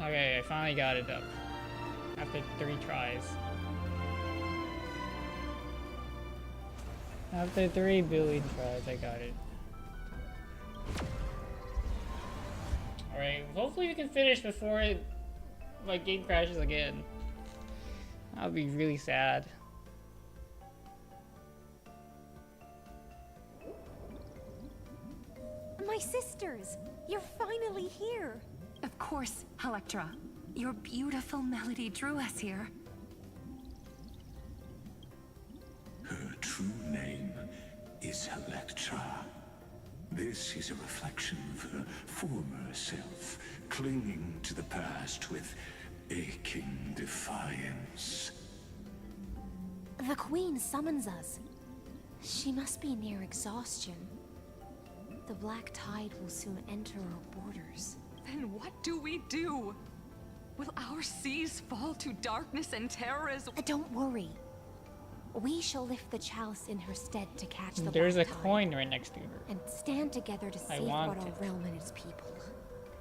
Okay, I finally got it up. After 3 tries. After 3 billion tries, I got it. Alright, hopefully we can finish before my game crashes again. That would be really sad. My sisters! You're finally here! Of course, Electra. Your beautiful melody drew us here. Her true name is Electra. This is a reflection of her former self, clinging to the past with aching defiance. The Queen summons us. She must be near exhaustion. The Black Tide will soon enter our borders. Then what do we do? Will our seas fall to darkness and terror as... Don't worry. We shall lift the chalice in her stead to catch the There's a Black Tide, coin right next to her. and stand together to safeguard our realm and its people.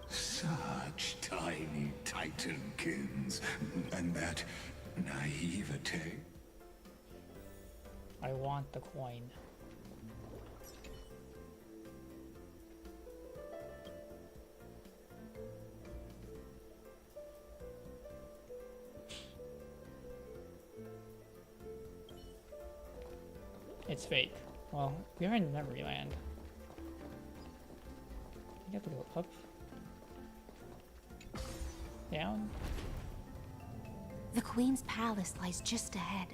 Such tiny Titankins, and that naivete. I want the coin. It's fake. Well, we are in memory land. You have to go up. Down. The Queen's palace lies just ahead.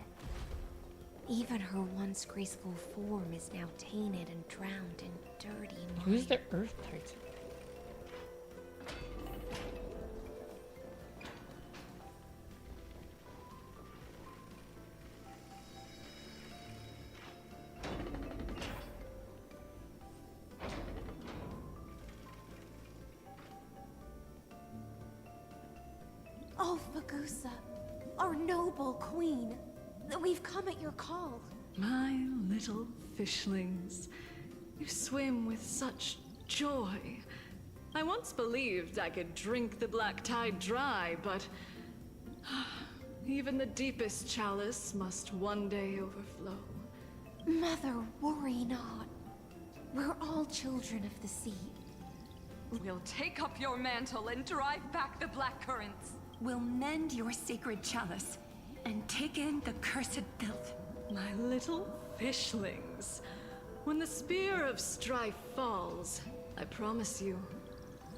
Even her once graceful form is now tainted and drowned in dirty mire. Who's the Earth Titan? Oh, Fagusa, our noble queen. We've come at your call. My little fishlings. You swim with such joy. I once believed I could drink the black tide dry, but... even the deepest chalice must one day overflow. Mother, worry not. We're all children of the sea. We'll take up your mantle and drive back the black currents. We'll mend your sacred chalice and take in the cursed filth. My little fishlings. When the spear of strife falls, I promise you,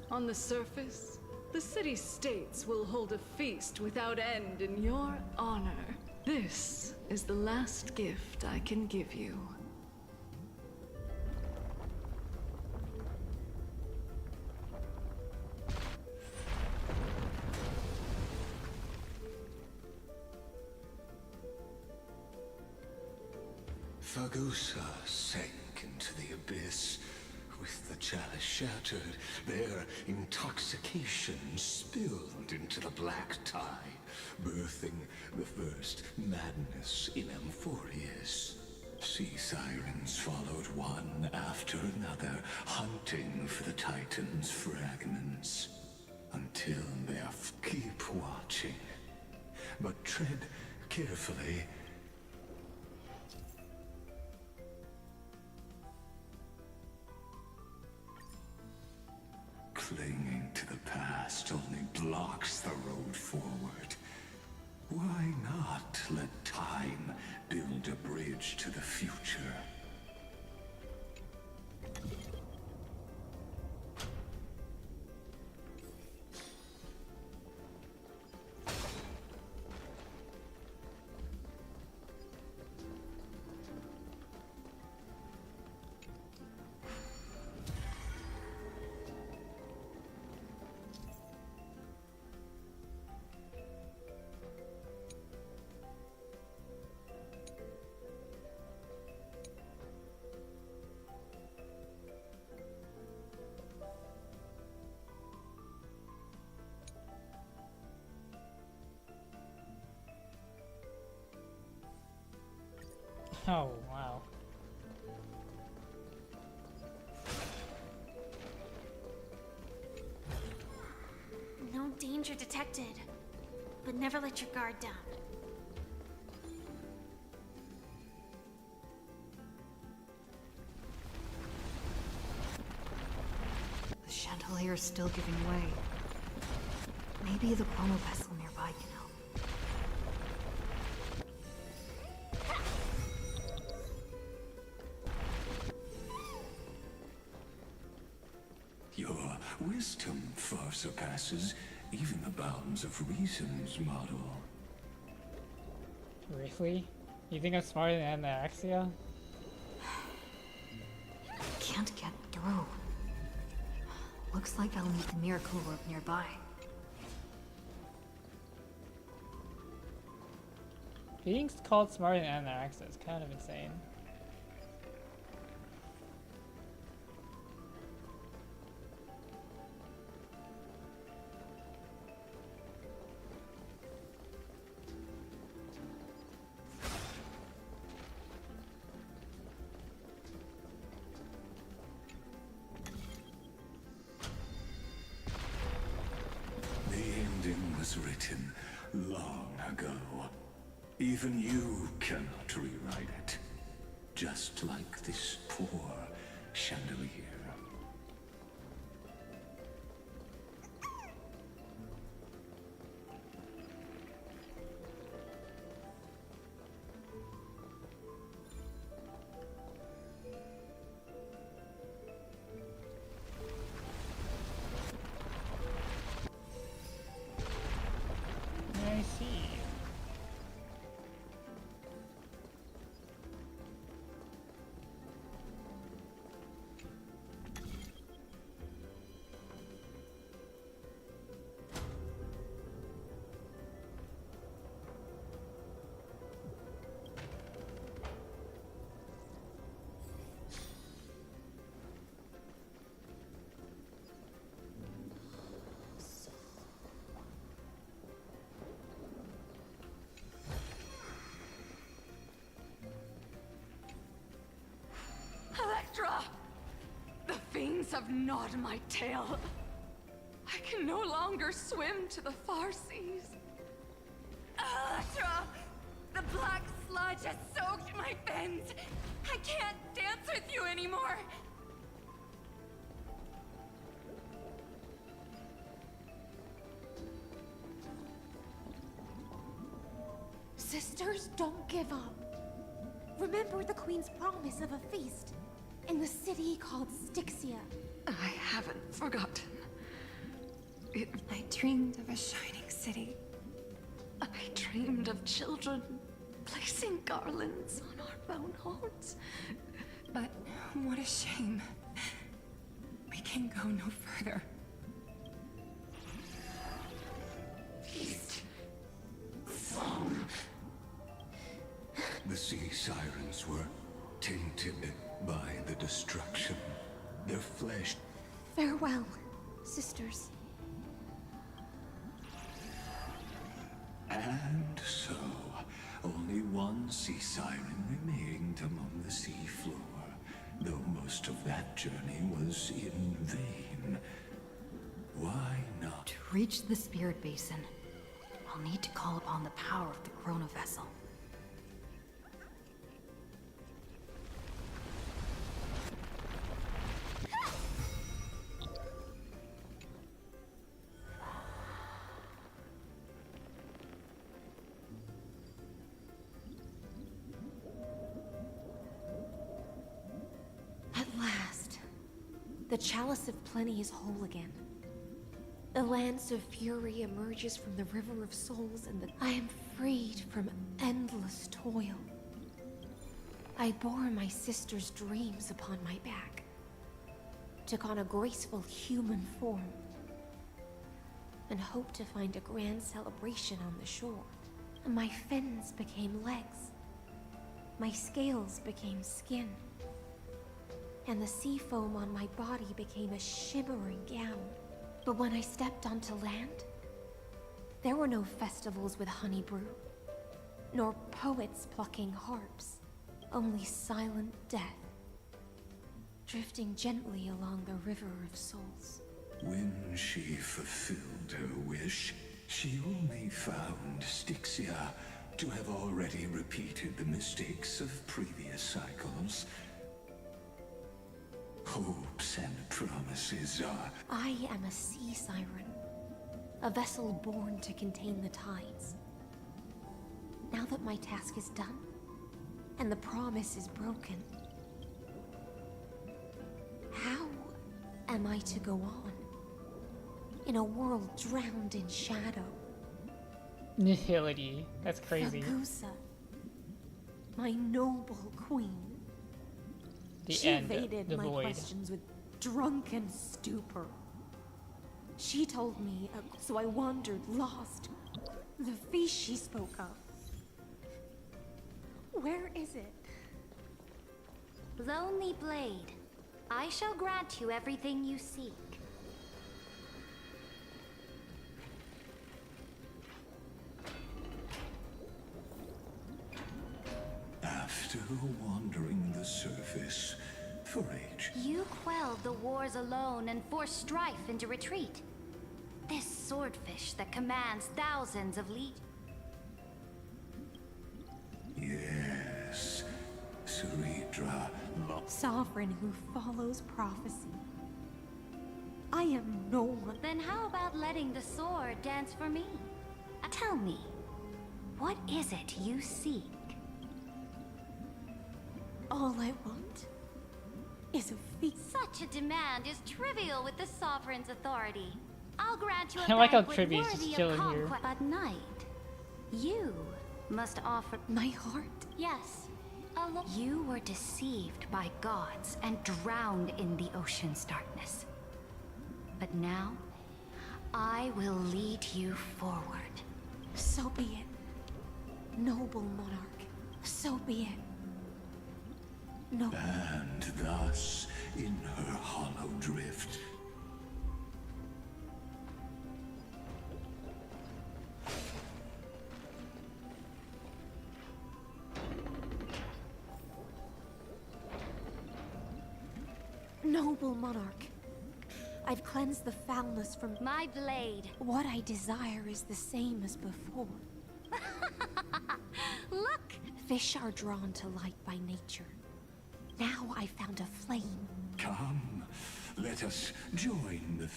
on the surface, the city-states will hold a feast without end in your honor. This is the last gift I can give you. Fagusa sank into the abyss. With the chalice shattered, their intoxication spilled into the black tide, birthing the first madness in Amphorius. Sea sirens followed one after another, hunting for the Titan's fragments. Until keep watching. But tread carefully. Clinging to the past only blocks the road forward. Why not let time build a bridge to the future? Oh, wow. No danger. danger detected, but never let your guard down. The chandelier is still giving way. Maybe the chrono vessel nearby can help. Your wisdom far surpasses even the bounds of reason's model. Really? You think I'm smarter than Anaxia? Can't get through. Looks like I'll need the miracle orb nearby. Being called smarter than Anaxia is kind of insane. The ending was written long ago. Even you cannot rewrite it. Just like this poor chandelier. I see. Electra! The fiends have gnawed my tail. I can no longer swim to the far seas. Electra! The black sludge has soaked my fins. I can't dance with you anymore. Sisters, don't give up. Remember the Queen's promise of a feast in the city called Styxia. I haven't forgotten. I dreamed of a shining city. I dreamed of children placing garlands on our bone hearts. But what a shame. We can go no further. The sea sirens were tainted by the destruction. Their flesh. Farewell, sisters. And so, only one sea siren remained among the sea floor, though most of that journey was in vain. Why not? To reach the spirit basin, I'll need to call upon the power of the chrono vessel. At last, the Chalice of Plenty is whole again. The Lance of Fury emerges from the River of Souls, and I am freed from endless toil. I bore my sister's dreams upon my back, took on a graceful human form, and hoped to find a grand celebration on the shore. My fins became legs, my scales became skin, and the sea foam on my body became a shimmering gown. But when I stepped onto land, there were no festivals with honey brew, nor poets plucking harps, only silent death, drifting gently along the River of Souls. When she fulfilled her wish, she only found Styxia to have already repeated the mistakes of previous cycles. Hopes and promises are... I am a sea siren. A vessel born to contain the tides. Now that my task is done, and the promise is broken, how am I to go on? In a world drowned in shadow. Nihility. That's crazy. Fagusa, my noble queen. The She end. evaded The my void. questions with drunken stupor. She told me, so I wandered lost. The feast she spoke of. Where is it? Lonely Blade, I shall grant you everything you seek. After wandering the surface for ages, You quelled the wars alone and forced strife into retreat. This swordfish that commands thousands of legions. yes, Ceridra, Sovereign who follows prophecy. I am no one. Then how about letting the sword dance for me? Tell me, what is it you seek? All I want is a feast. Such a demand is trivial with the Sovereign's authority. I'll grant you a I like how banquet Trivia's just worthy of chilling here. conquest. But night, you must offer... My heart. Yes. You were deceived by gods and drowned in the ocean's darkness. But now, I will lead you forward. So be it. Noble monarch. So be it. No. and thus, in her hollow drift, Noble monarch. I've cleansed the foulness from... My blade. What I desire is the same as before. Look! Fish are drawn to light by nature. Now I found a flame. come, let us join the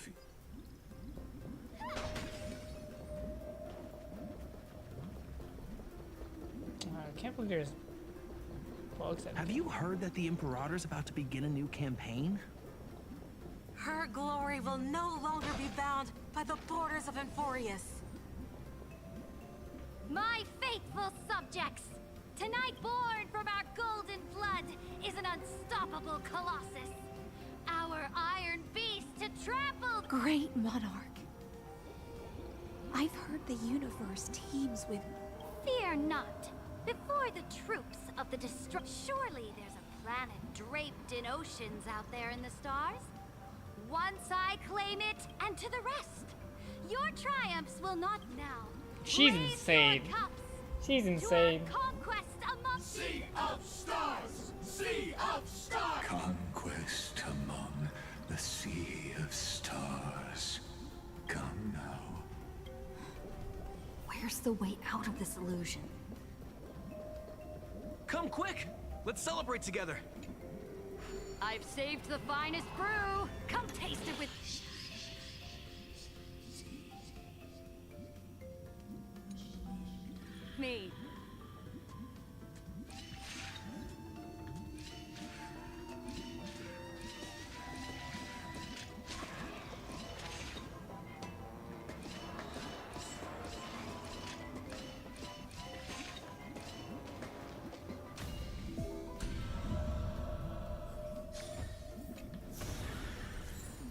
I can't believe there's bugs. Have you heard that the Imperator's about to begin a new campaign? Her glory will no longer be bound by the borders of Enforius. My faithful subjects! Tonight born from our golden blood is an unstoppable colossus. Our iron beast to trample... Great monarch. I've heard the universe teems with... Fear not. Before the troops of the surely there's a planet draped in oceans out there in the stars. Once I claim it, and to the rest. Your triumphs will not now. She's Raise insane. your cups She's to our insane. conquest among Sea of stars! Sea of stars! conquest among the sea of stars. Come now. Where's the way out of this illusion? Come quick! Let's celebrate together! I've saved the finest brew. Come taste it with... me.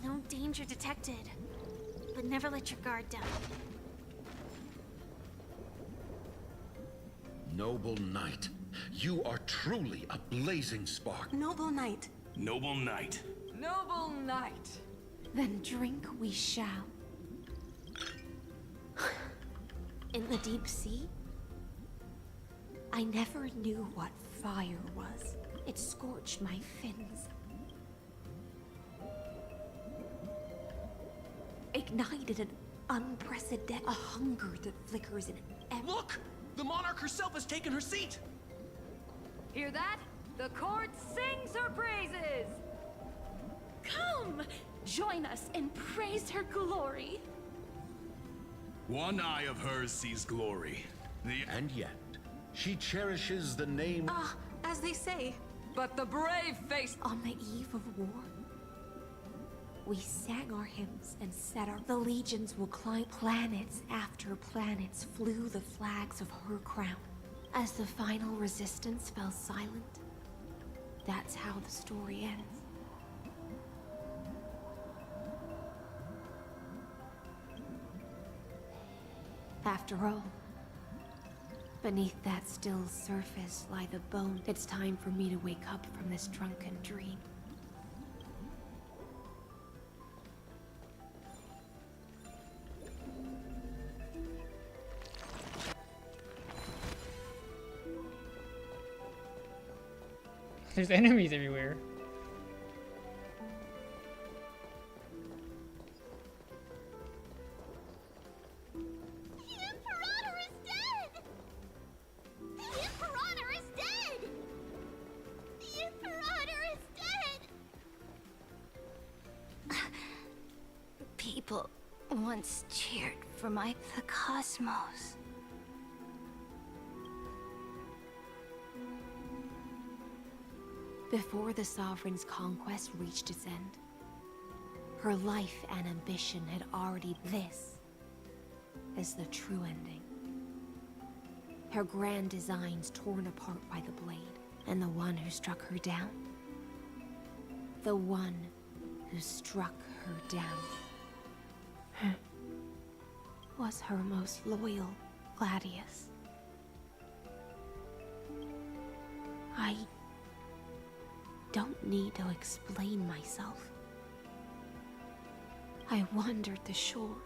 No danger detected. But never let your guard down. Noble knight, you are truly a blazing spark. Noble knight. Noble knight. Noble knight. Then drink we shall. In the deep sea, I never knew what fire was. It scorched my fins. ignited an unprecedented hunger that flickers in Look! The monarch herself has taken her seat! Hear that? The court sings her praises! Come! Join us and praise her glory. One eye of hers sees glory. And yet, she cherishes the name... As they say. But the brave face... On the eve of war, we sang our hymns and said the legions will climb. Planets after planets flew the flags of her crown. As the final resistance fell silent, that's how the story ends. After all, beneath that still surface lie the bones. It's time for me to wake up from this drunken dream. There's enemies everywhere. People once cheered for the cosmos. Before the Sovereign's conquest reached its end, her life and ambition had already... This is the true ending. Her grand designs torn apart by the blade, and the one who struck her down. The one who struck her down was her most loyal Gladius. I don't need to explain myself. I wandered the shore.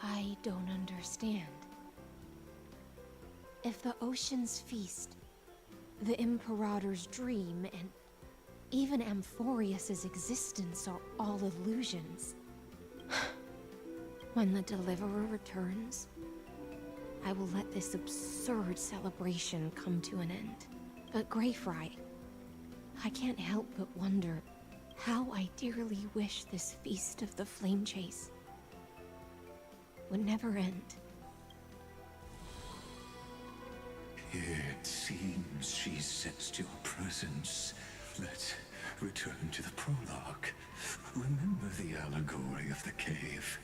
I don't understand. If the ocean's feast, the Imperator's dream, and even Amphorius's existence are all illusions, when the Deliverer returns, I will let this absurd celebration come to an end. But Greyfry, I can't help but wonder how I dearly wish this feast of the Flame Chase would never end. It seems she sensed your presence. Let's return to the prologue. Remember the allegory of the cave.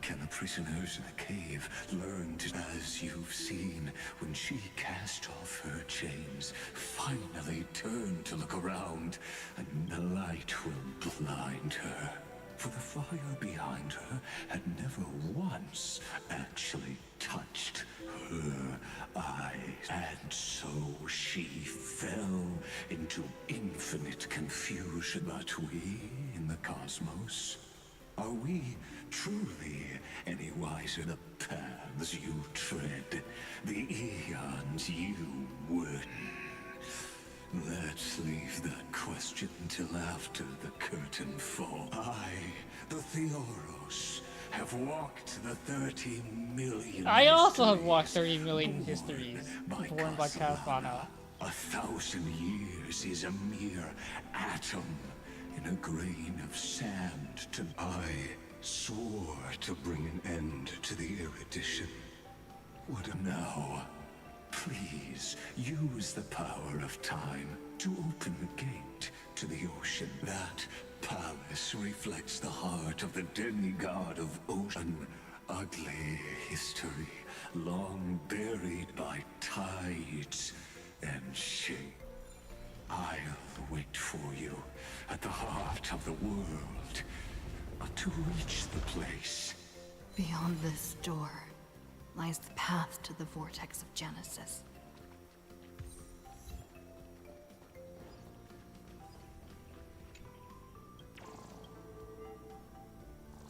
Can the prisoners in the cave learn to, as you've seen, when she cast off her chains, finally turn to look around, and the light will blind her? For the fire behind her had never once actually touched her eyes. And so she fell into infinite confusion. But we in the cosmos, are we truly any wiser? The paths you tread, the eons you would. Let's leave that question till after the curtain falls. I, the Theoros, have walked the 30 million. I also have watched 30 million histories born by Casvana. 1,000 years is a mere atom in a grain of sand. I swore to bring an end to the erudition. What now? Please use the power of time to open the gate to the ocean. That palace reflects the heart of the demigod of ocean. Ugly history, long buried by tides and shape. I'll wait for you at the heart of the world to reach the place. Beyond this door lies the path to the vortex of Genesis.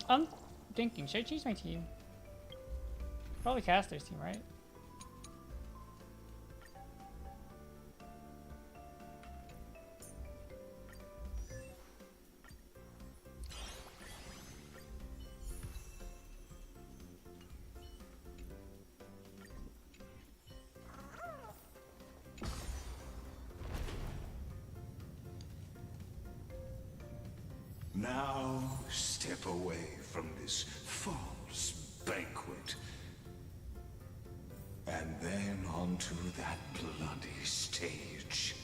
I'm thinking, should I change my team? Probably Caster's team, right? Now step away from this false banquet. And then onto that bloody stage.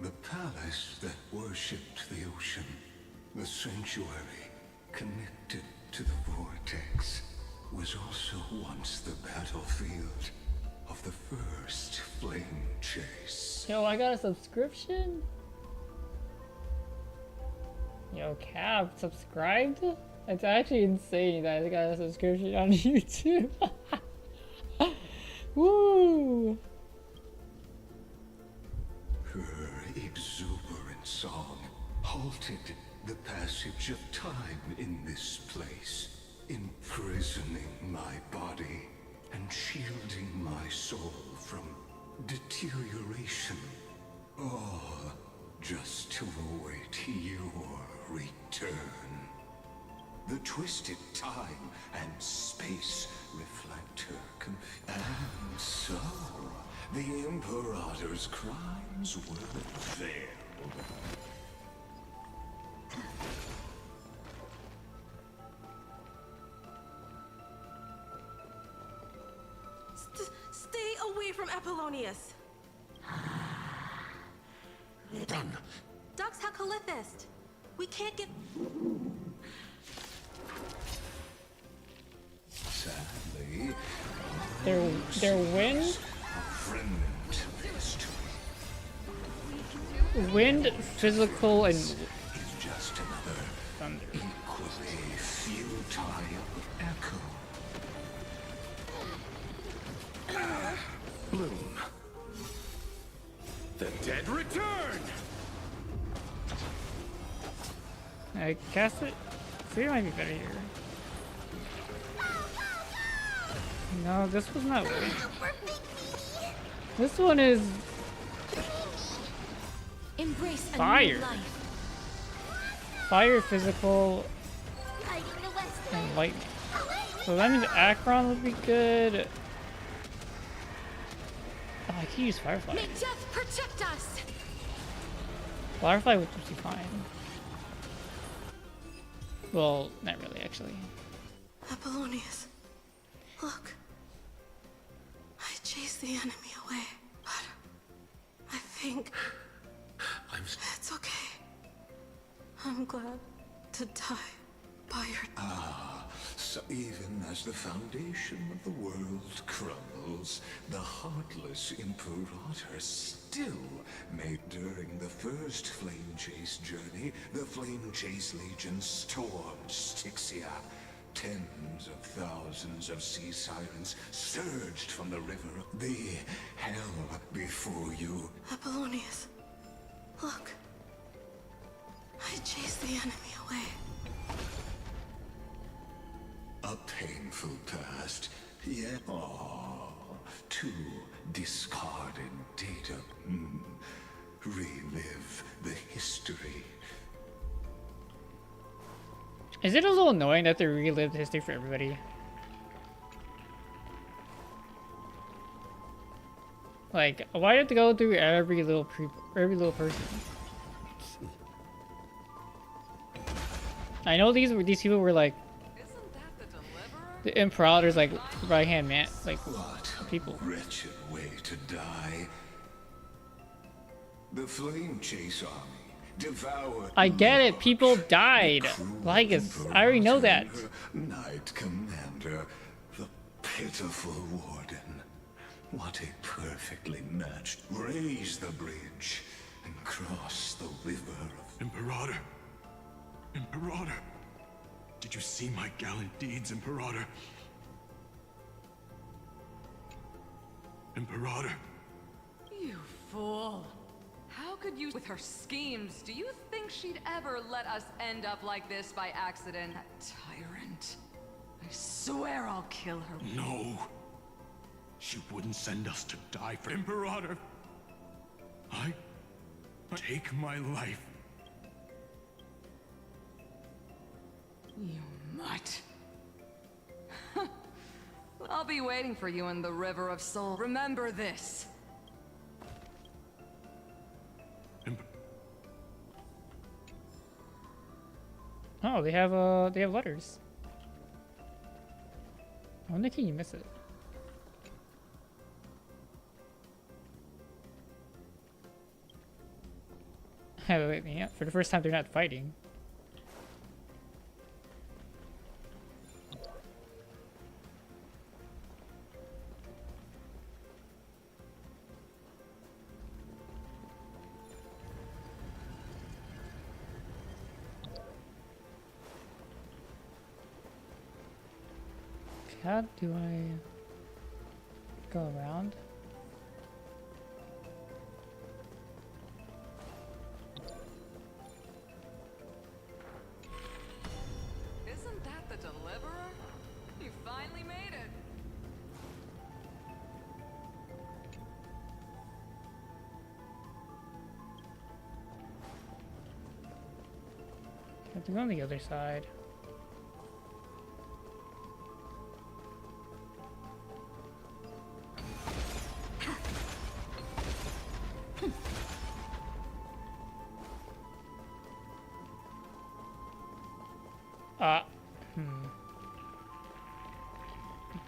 The palace that worshipped the ocean, the sanctuary connected to the vortex, was also once the battlefield of the first flame chase. Yo, I got a subscription? Yo, Cap, subscribed? It's actually insane that I got a subscription on YouTube. Woo! Her exuberant song halted the passage of time in this place, imprisoning my body and shielding my soul from deterioration. All just to await your return. The twisted time and space reflect her and so, the Imperator's crimes were veiled. Stay away from Apollonius. Done. Dux Hakalithist. We can't get... Sadly, Their wind? Wind, physical, and is just another thunder. Equally futile echo. Bloom. The dead return! I cast it. I think it might be better here. No, this was not wind. This one is Embrace a fire. new life. Fire, physical, and lightning. So that means Akron would be good. Oh, I can use Firefly. May death protect us! Firefly would just be fine. Well, not really, actually. Apollonius, look. I chased the enemy away, but I think it's okay. I'm glad to die by your... So even as the foundation of the world crumbles, the heartless Imperator still made during the first Flame Chase journey, the Flame Chase Legion stormed Styxia. Tens of thousands of sea sirens surged from the river. The hell before you. Apollonius, look. I chased the enemy away. A painful past, yet two discarded data. Relive the history. Is it a little annoying that they relived history for everybody? Like, why do you have to go through every little person? I know these people were like the Imperator's like right hand man, like What people. Wretched way to die. The Flame Chase Army devoured. I get it. People died. Like I already know that. Knight Commander, the pitiful Warden. What a perfectly matched. Raise the bridge and cross the river of... Imperator. Imperator. Did you see my gallant deeds, Imperator? Imperator. You fool. How could you, with her schemes, do you think she'd ever let us end up like this by accident? That tyrant. I swear I'll kill her. No. She wouldn't send us to die for Imperator. I take my life. You mutt. I'll be waiting for you in the River of Soul. Remember this. Oh, they have letters. I wonder can you miss it? Wait, yeah, for the first time they're not fighting. How do I go around? Isn't that the Deliverer? You finally made it. I have to go on the other side.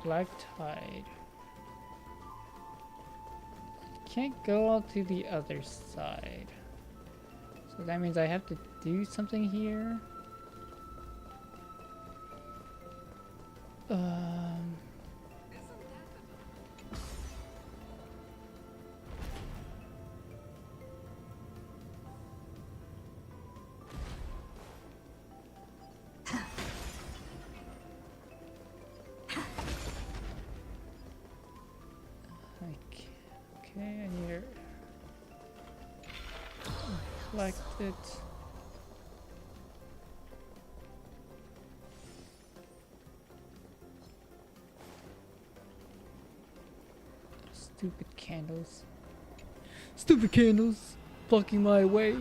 Black Tide. Can't go on to the other side. So that means I have to do something here. Okay, I need to reflect it. Stupid candles. Stupid candles! Blocking my way.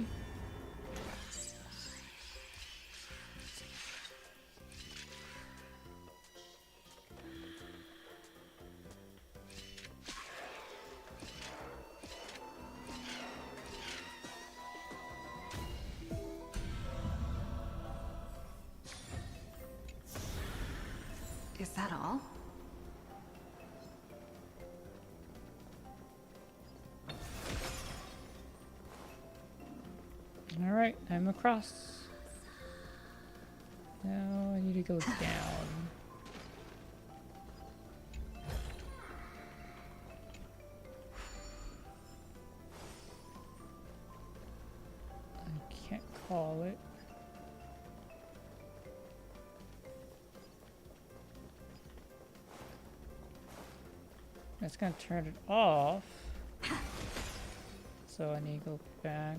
Is that all? Alright, I'm across. Now I need to go down. I can't call it. That's gonna turn it off. So I need to go back.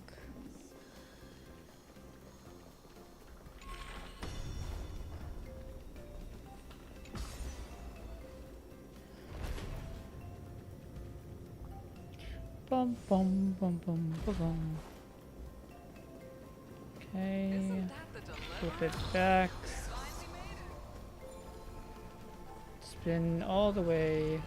Bum bum bum bum bum bum. Okay. Flip it back. Spin all the way.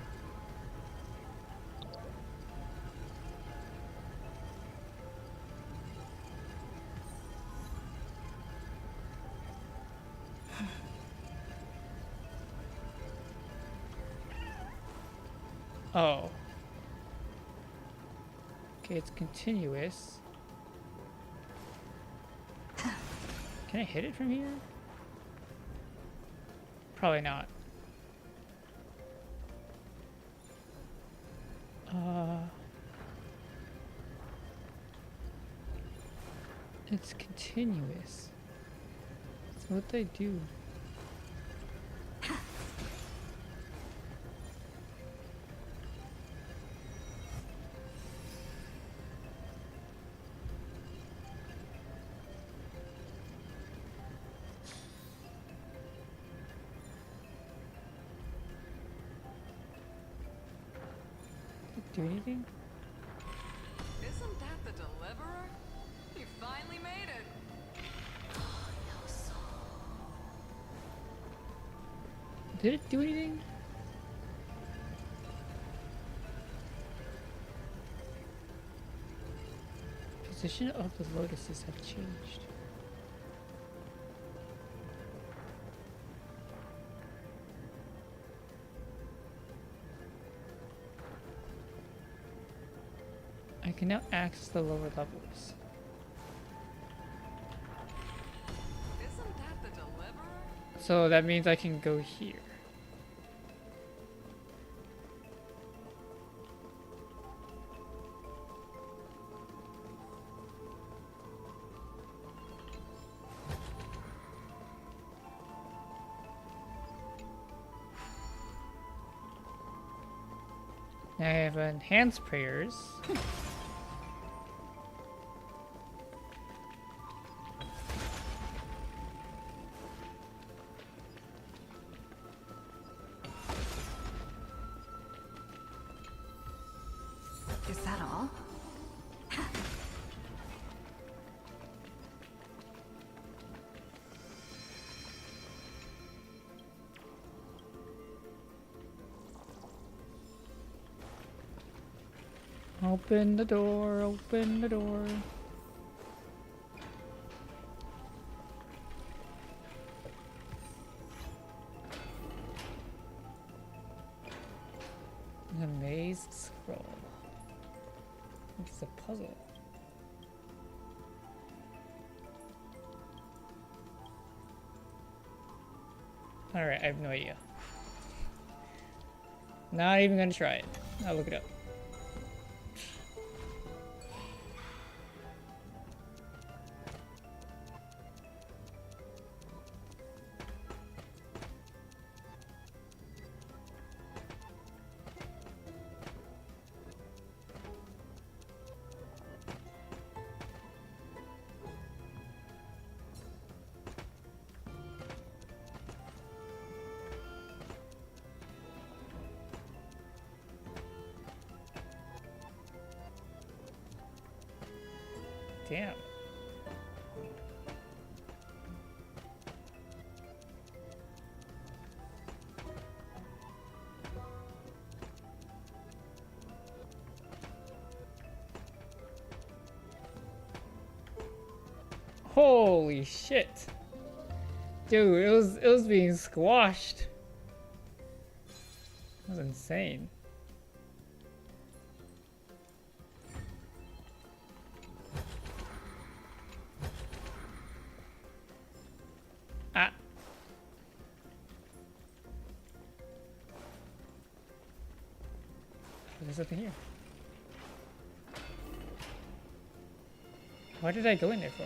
Oh. Okay, it's continuous. Can I hit it from here? Probably not. It's continuous. So what do I do? Do anything? Isn't that the Deliverer? You finally made it. Did it do anything? Position of the lotuses have changed. I can now access the lower levels. Isn't that the deliverer? So that means I can go here. Now I have enhanced prayers. Is that all? Open the door, open the door. The maze scroll. It's a puzzle. Alright, I have no idea. Not even gonna try it. I'll look it up. Damn. Holy shit. Dude, it was being squashed. That was insane. Ah. There's something here. Why did I go in there for?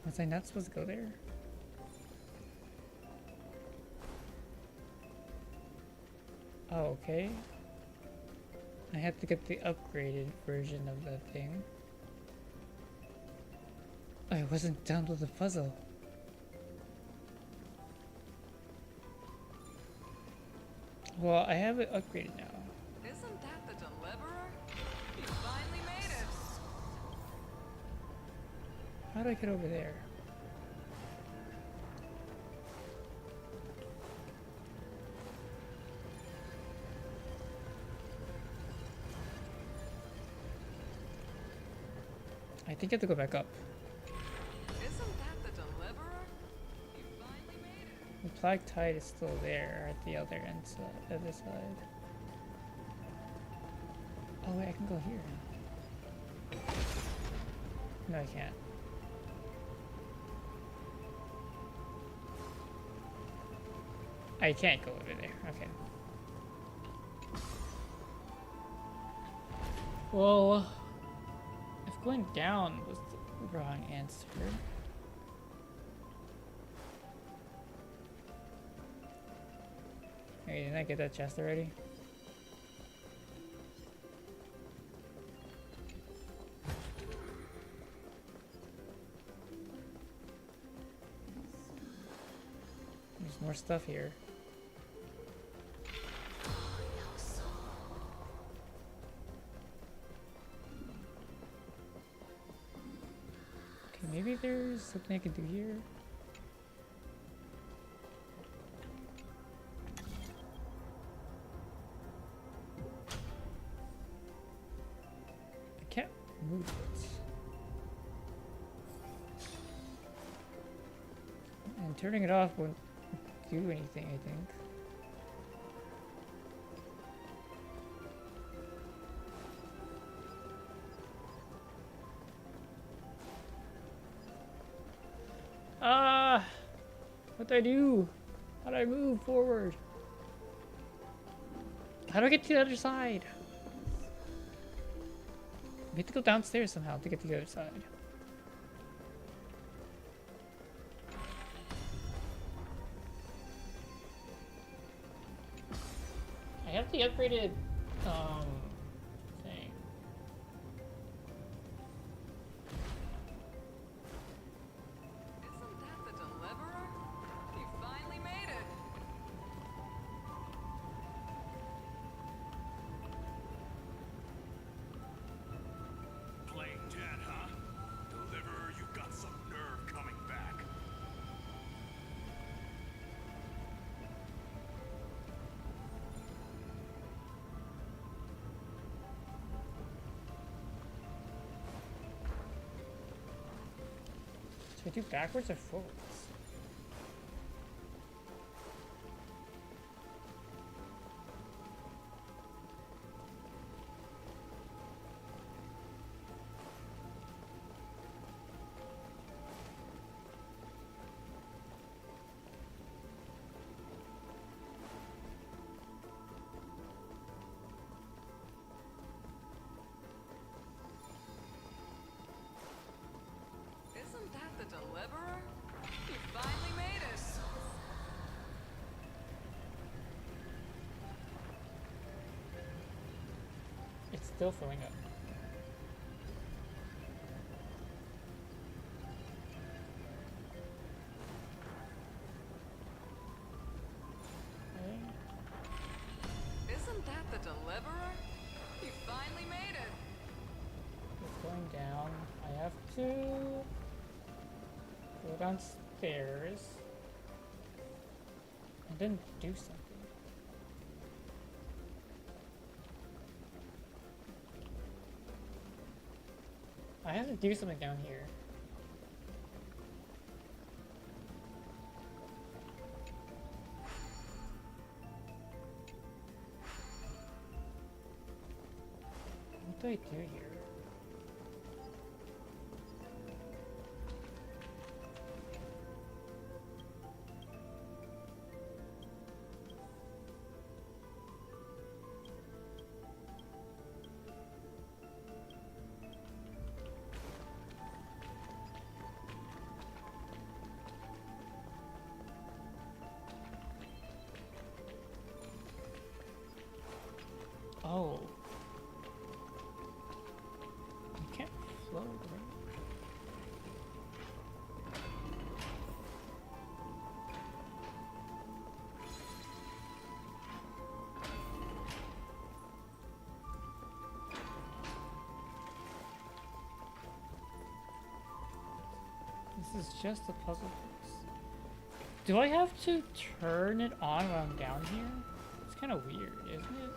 Was I not supposed to go there? Oh, okay. I have to get the upgraded version of the thing. I wasn't done with the puzzle. Well, I have it upgraded now. Isn't that the deliverer? You finally made it. How do I get over there? I think I have to go back up. Isn't that the deliverer? You finally made it. The plague tide is still there at the other end, other side. Oh wait, I can go here. No, I can't. I can't go over there. Okay. Well, if going down was the wrong answer. Hey, didn't I get that chest already? There's more stuff here. Maybe there's something I can do here. I can't move it. And turning it off won't do anything, I think. What do I do? How do I move forward? How do I get to the other side? We have to go downstairs somehow to get to the other side. I have the upgraded thing. Isn't that the deliverer? You finally made it. Playing dead, huh? Deliverer, you got some nerve coming back. Should I do backwards or forwards? Isn't that the deliverer? You finally made it. It's still filling up. Okay. Isn't that the deliverer? You finally made it. It's going down. I have to go downstairs and then do something. I have to do something down here. What do I do here? Oh. You can't float, right? This is just a puzzle piece. Do I have to turn it on when I'm down here? It's kind of weird, isn't it?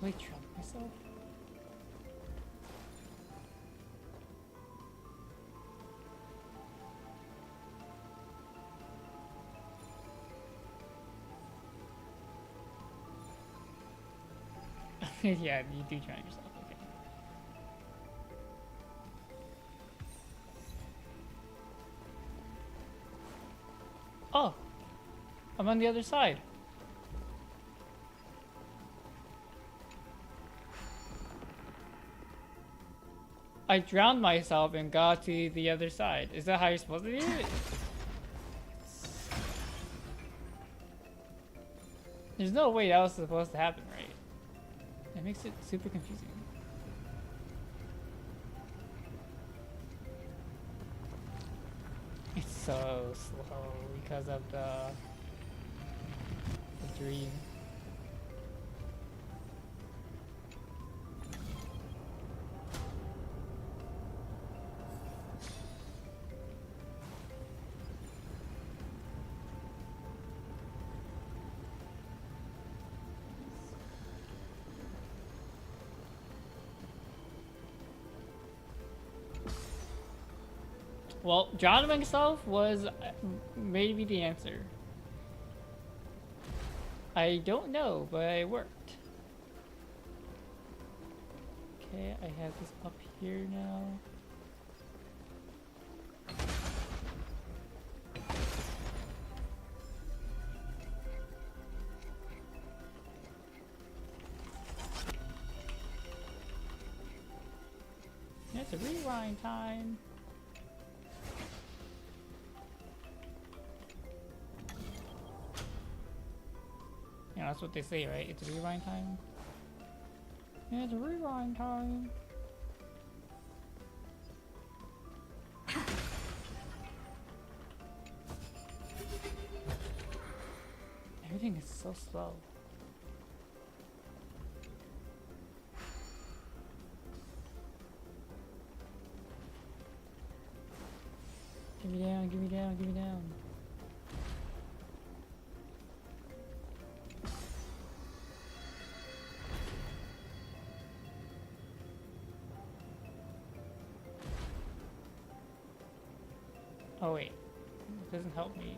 Will I trap myself? Yeah, you do drown yourself, okay. Oh! I'm on the other side. I drowned myself and got to the other side. Is that how you're supposed to do it? There's no way that was supposed to happen, right? That makes it super confusing. It's so slow because of the dream. Well, John himself was maybe the answer. I don't know, but it worked. Okay, I have this up here now. It's a rewind time. Yeah, that's what they say, right? It's rewind time. Yeah, it's rewind time. Everything is so slow. Give me down, give me down, give me down. Oh wait, it doesn't help me.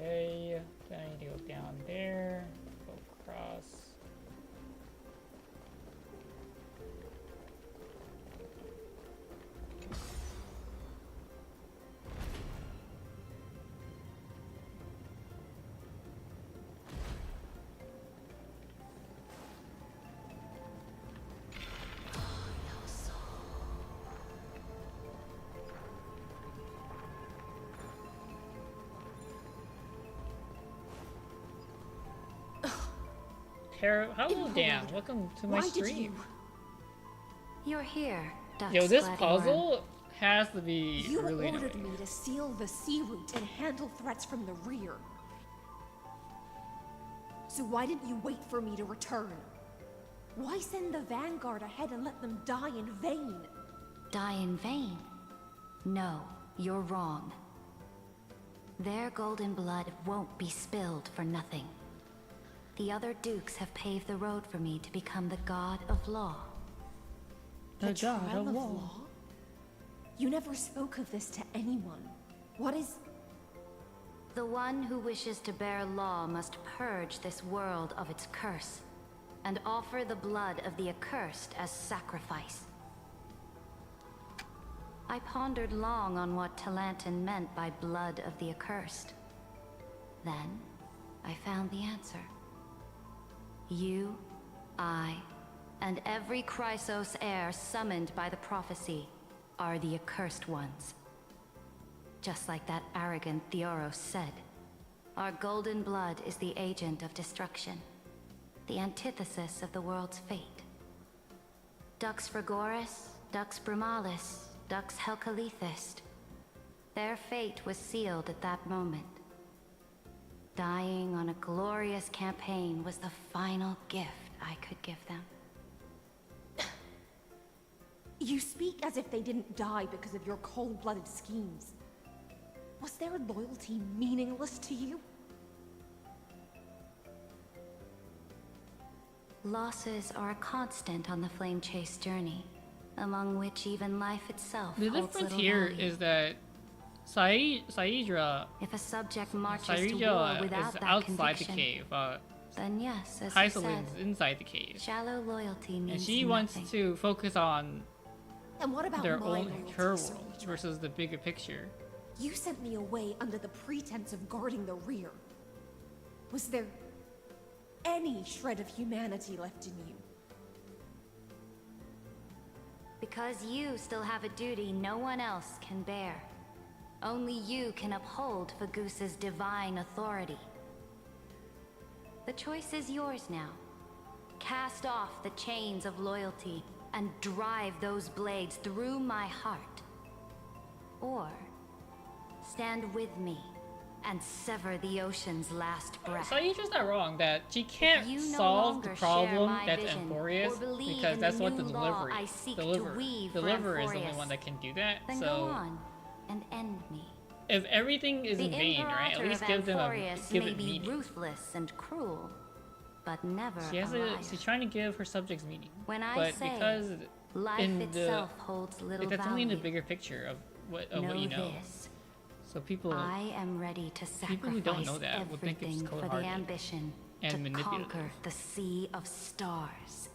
Okay, then I need to go down there, go across. Hello, Dan. Welcome to my stream. You're here, Duck's Yo, this glad puzzle has to be You really ordered annoying. me to seal the sea route and handle threats from the rear. So why didn't you wait for me to return? Why send the vanguard ahead and let them die in vain? Die in vain? No, you're wrong. Their golden blood won't be spilled for nothing. The other dukes have paved the road for me to become the god of law. The god of law? You never spoke of this to anyone. What is... The one who wishes to bear law must purge this world of its curse, and offer the blood of the accursed as sacrifice. I pondered long on what Talantin meant by blood of the accursed. Then, I found the answer. You, I, and every Chrysos heir summoned by the prophecy are the accursed ones. Just like that arrogant Theoros said, our golden blood is the agent of destruction, the antithesis of the world's fate. Dux Frigoris, Dux Brumalis, Dux Helcalethist. Their fate was sealed at that moment. Dying on a glorious campaign was the final gift I could give them. You speak as if they didn't die because of your cold-blooded schemes. Was their loyalty meaningless to you? Losses are a constant on the Flame Chase journey, among which even life itself The holds difference little here value. is that Saidra If a subject marches to war Saidra without is that outside conviction, the cave. then yes, as you said, Hysolin is inside the cave. shallow loyalty means And she nothing. wants to focus on And what about their my own loyalty, her Sir world Regent? versus the bigger picture. You sent me away under the pretense of guarding the rear. Was there any shred of humanity left in you? Because you still have a duty no one else can bear. Only you can uphold Fagusa's divine authority. The choice is yours now. Cast off the chains of loyalty and drive those blades through my heart. Or stand with me and sever the ocean's last breath. So you're just not wrong that she can't You no solve the longer problem share my that's vision Emporius or believe because in that's the what the new law I seek to weave for deliverer is the only Emporius. one that can do that. Then go So on and end me. if everything is in The vain, right? At Imperator least of give them Emporius give may it be meaning. ruthless and cruel, but never She has a liar. she's trying to give her subjects meaning. When I but say because life in itself holds little that's only in the value, bigger picture of what know you know. this. So people I am ready to people who don't know sacrifice that would think it's everything for the cold-hearted ambition and to manipulative. conquer the Sea of Stars.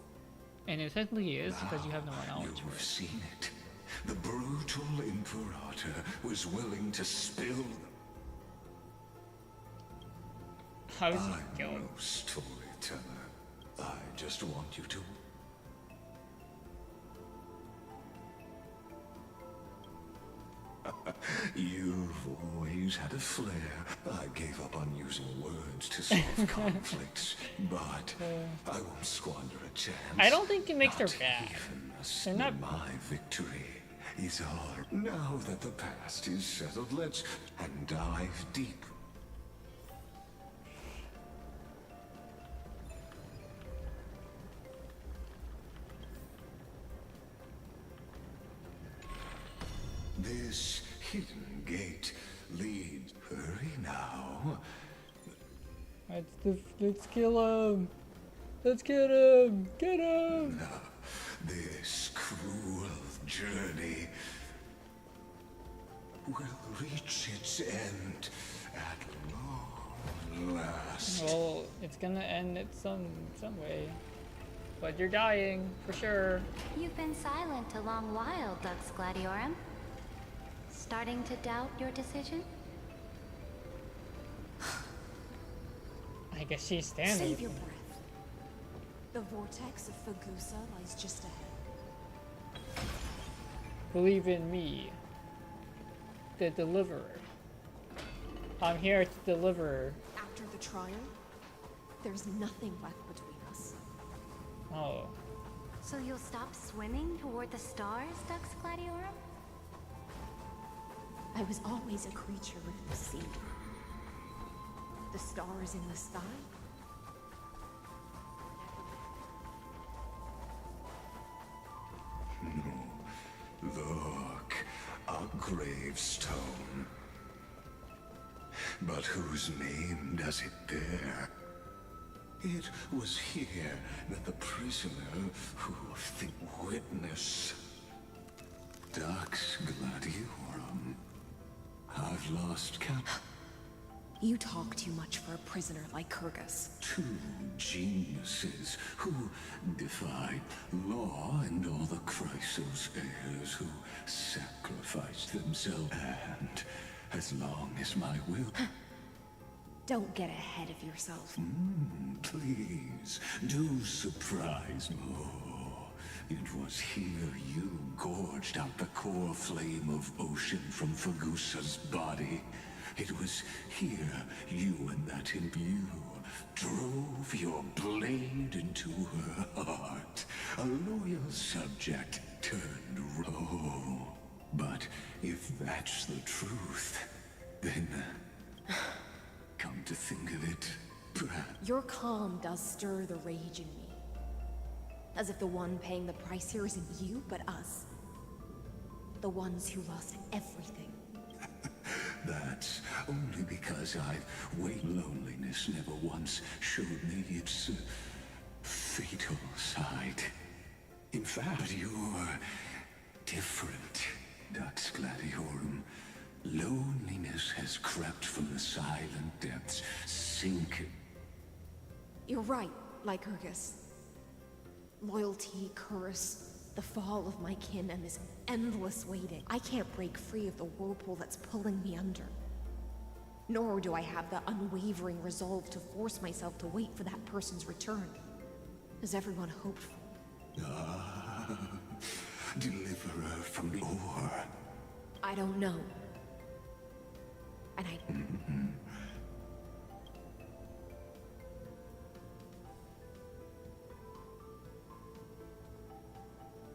And it technically is because you have no more knowledge. You've seen it. The brutal Imperator was willing to spill. How's I'm it going? no storyteller. I just want you to. You've always had a flair. I gave up on using words to solve conflicts, but I won't squander a chance. I don't think it makes her Not bad. even a They're sniff. not- My victory is hard. Now that the past is settled, let's and dive deep. This hidden gate leads. Hurry now. Let's kill him. Let's get him. Get him. This cruel journey will reach its end at long last. Well, it's gonna end it some way. But you're dying, for sure. You've been silent a long while, Dux Gladiorum. Starting to doubt your decision? I guess she's standing. Save your breath. The vortex of Fagusa lies just ahead. Believe in me. The deliverer. I'm here to deliver. After the trial, there's nothing left between us. Oh. So you'll stop swimming toward the stars, Dux Gladiorum? I was always a creature of the sea. The stars in the sky. Look, a gravestone. But whose name does it bear? It was here that the prisoner who the witness, Dux Gladiorum. I've lost count. You talk too much for a prisoner like Kyrgyz. Two geniuses who defied law and all the Chrysos heirs who sacrificed themselves. And as long as my will... Don't get ahead of yourself. Please, do surprise more. It was here you gorged out the core flame of ocean from Fagusa's body. It was here you and that imbue drove your blade into her heart. A loyal subject turned rogue. But if that's the truth, then... come to think of it, perhaps... Your calm does stir the rage in me. As if the one paying the price here isn't you, but us. The ones who lost everything. That's only because I've waited. Loneliness never once showed me its fatal side. In fact, you're different, Dux Gladiorum. Loneliness has crept from the silent depths, sinking. You're right, Lycurgus. Loyalty, curse, the fall of my kin, and this endless waiting. I can't break free of the whirlpool that's pulling me under. Nor do I have the unwavering resolve to force myself to wait for that person's return, as everyone hoped for. Deliverer from the ore. I don't know. And I...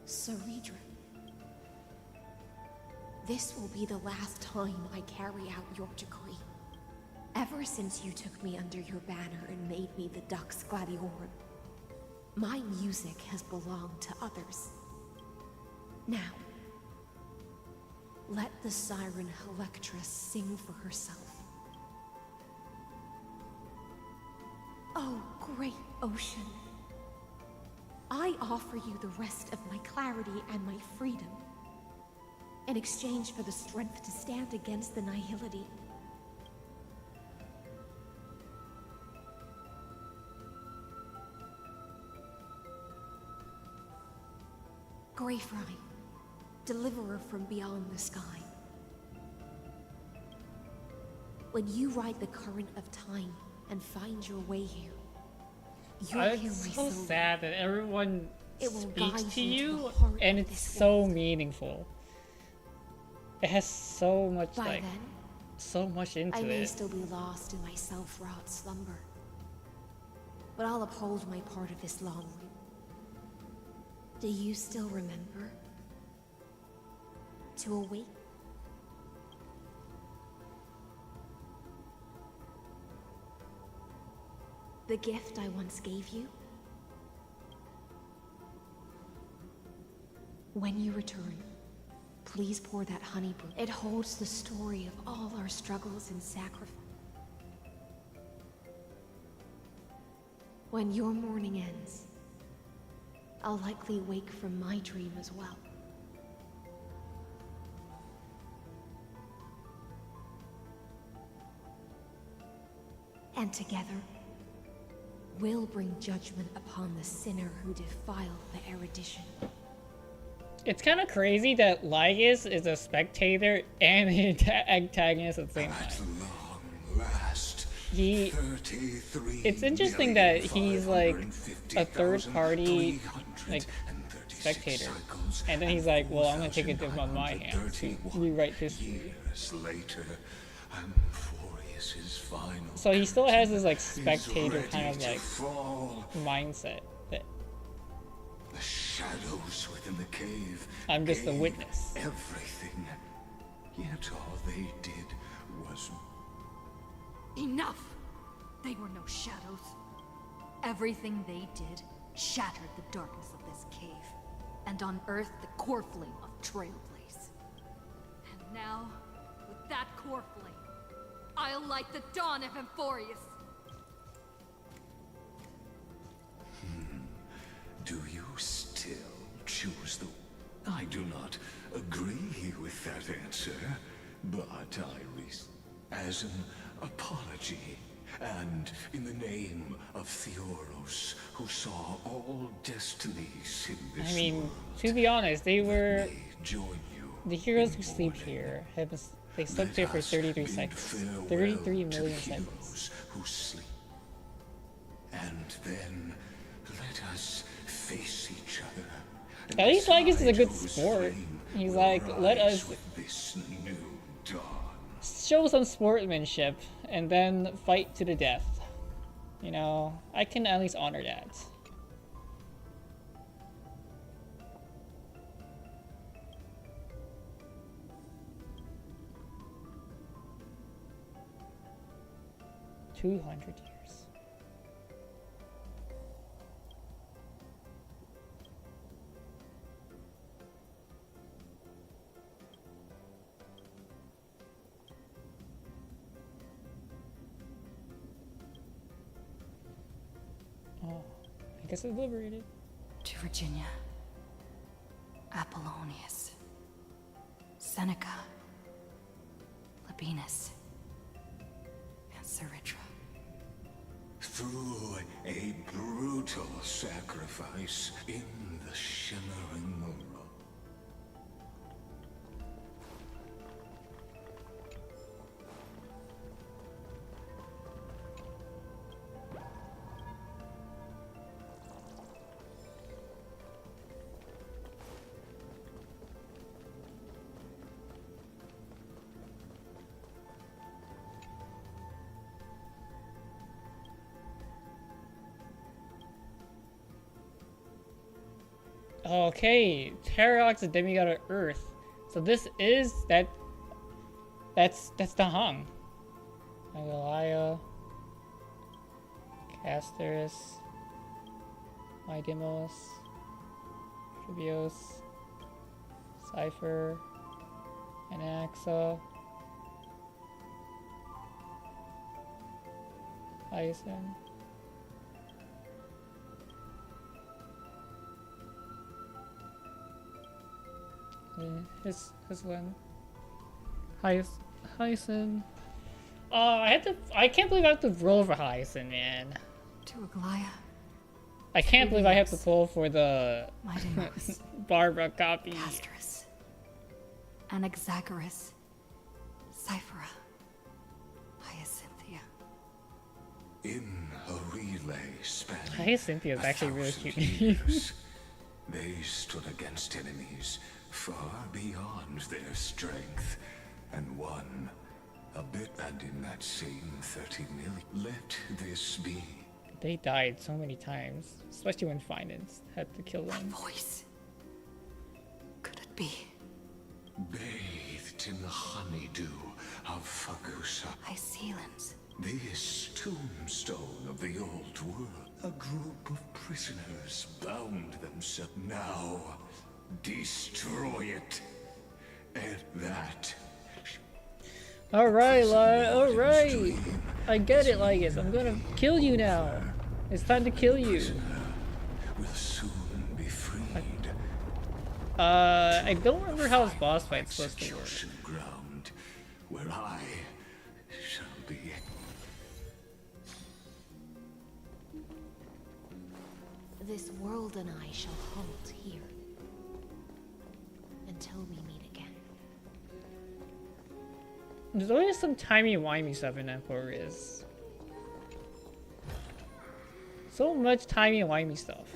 Saridra. This will be the last time I carry out your decree. Ever since you took me under your banner and made me the Dux Gladiorum, my music has belonged to others. Now, let the siren Electra sing for herself. Oh, great ocean. I offer you the rest of my clarity and my freedom, in exchange for the strength to stand against the nihility. Greyfry, deliverer from beyond the sky. When you ride the current of time and find your way here, you'll hear It's my so soul. sad that everyone It will speaks guide to you to you, the heart and of it's this so world. meaningful. It has so much, By like, then, so much into I may it. still be lost in my self-wrought slumber, but I'll uphold my part of this long loop. Do you still remember? To awake? The gift I once gave you? When you return, please pour that honey brew. It holds the story of all our struggles and sacrifice. When your morning ends, I'll likely wake from my dream as well. And together, we'll bring judgment upon the sinner who defiled the erudition. It's kind of crazy that Lygus is a spectator and an antagonist at the same time. At long last, He... 33 It's interesting that he's like a third party, like, spectator. And then he's like, well, I'm gonna take it on my hands to rewrite history. Years later, Amphorius's final So he still has this, like, curtain spectator is kind of, ready to like, fall. mindset that The shadows within the cave. I'm just a gave witness. Everything. Yet all they did was Enough! They were no shadows. Everything they did shattered the darkness of this cave, and unearthed the core flame of Trailblaze. And now, with that core flame, I'll light the dawn of Amphorius! Do you still choose the... I do not agree with that answer, but as an apology, and in the name of Theoros, who saw all destinies in this I mean, world, to be honest, they were... join you. The heroes who sleep here have... They slept here for 33 seconds. 33 million seconds. Who sleep. And then let us face each other. At least Lygus is a good Whose sport. flame He's will like, let rise us with this new dawn. show some sportsmanship and then fight to the death. You know, I can at least honor that. $200 years. Oh, I guess it's liberated. To Virginia, Apollonius, Seneca, Labienus, and Saridra. Through a brutal sacrifice in the shimmering Okay, Terrorx, the demigod of Earth. So this is that's the Hung. Agalaya, Casterus, Mydemos, Tribios, Cypher, Anaxa, Hyacin. His one. Hyacin. I can't believe I have to roll for Hyacin, man. To Aglaya. I can't believe I have to pull for the Mydemos, Barbara copy. Casterus, Anaxagoras, Cyphera, Hyacinthia. In a relay spanning Hyacinthia is actually really 1,000 cute. years, they stood against enemies far beyond their strength, and won a bit. And in that same 30 million, let this be. They died so many times, especially when Finance had to kill them. Voice. Could it be? Bathed in the honeydew of Fagusa. Hycelans. This tombstone of the old world. A group of prisoners bound themselves. Now, destroy it. And that. Alright, alright. I get it, Lygus. I'm gonna kill you now. It's time to kill you. Will soon be freed. I don't remember how his boss fight's supposed to work. Ground where I shall be. This world and I shall halt here until we meet again. There's always some timey-wimey stuff in Emporius. So much timey-wimey stuff.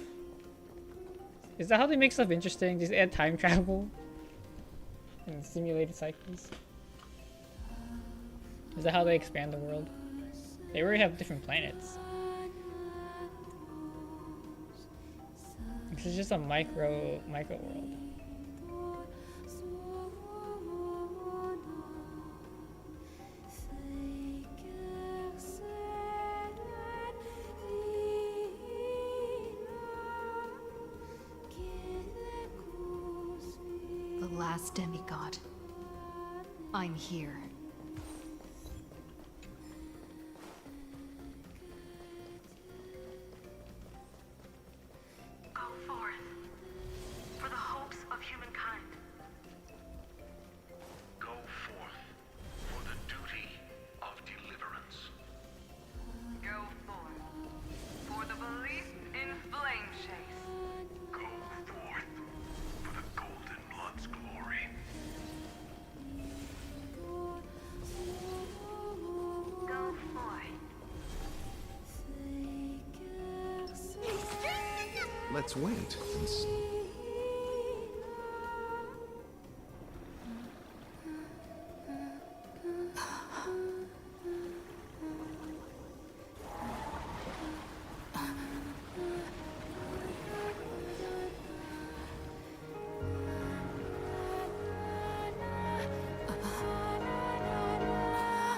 Is that how they make stuff interesting? Just add time travel? And simulated cycles? Is that how they expand the world? They already have different planets. This is just a micro world. The last demigod. I'm here. Go forth for the hopes of humankind. Go forth for the duty of deliverance. Go forth for the belief in flame chase. Go forth for the Golden Blood's glory. Go forth. Let's wait and see.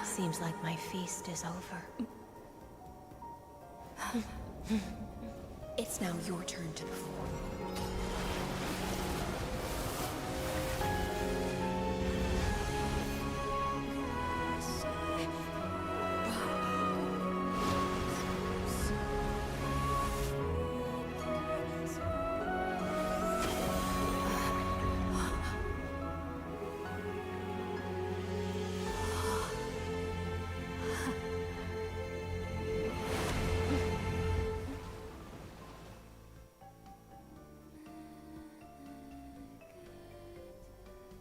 Seems like my feast is over. It's now your turn to perform.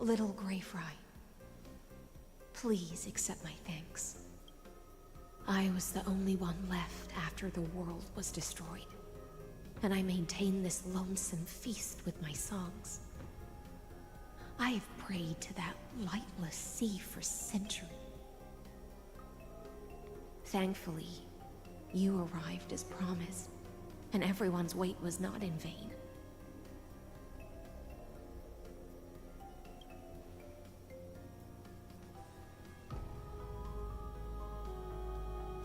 Little Greyfry, please accept my thanks. I was the only one left after the world was destroyed, and I maintain this lonesome feast with my songs. I have prayed to that lightless sea for centuries. Thankfully, you arrived as promised, and everyone's wait was not in vain.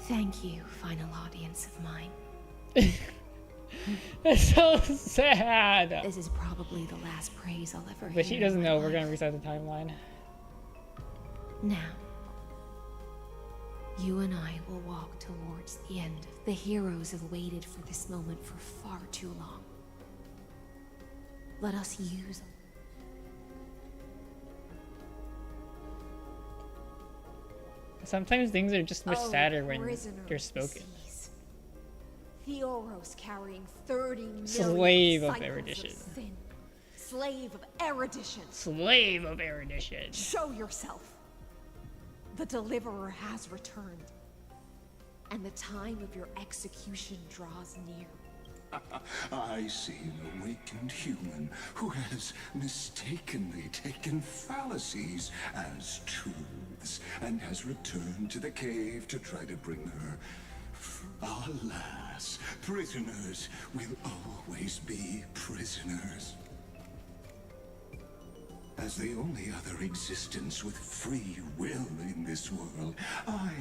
Thank you, final audience of mine. It's so sad. This is probably the last praise I'll ever hear. But she doesn't know we're gonna reset the timeline. Now, you and I will walk towards the end. The heroes have waited for this moment for far too long. Let us use them. Sometimes things are just much sadder when they're spoken. Theoros carrying 30 million Slave of cycles erudition. of sin. Slave of erudition. Slave of erudition. Show yourself. The deliverer has returned. And the time of your execution draws near. I see an awakened human who has mistakenly taken fallacies as truths and has returned to the cave to try to bring her. Alas, prisoners will always be prisoners. As the only other existence with free will in this world, I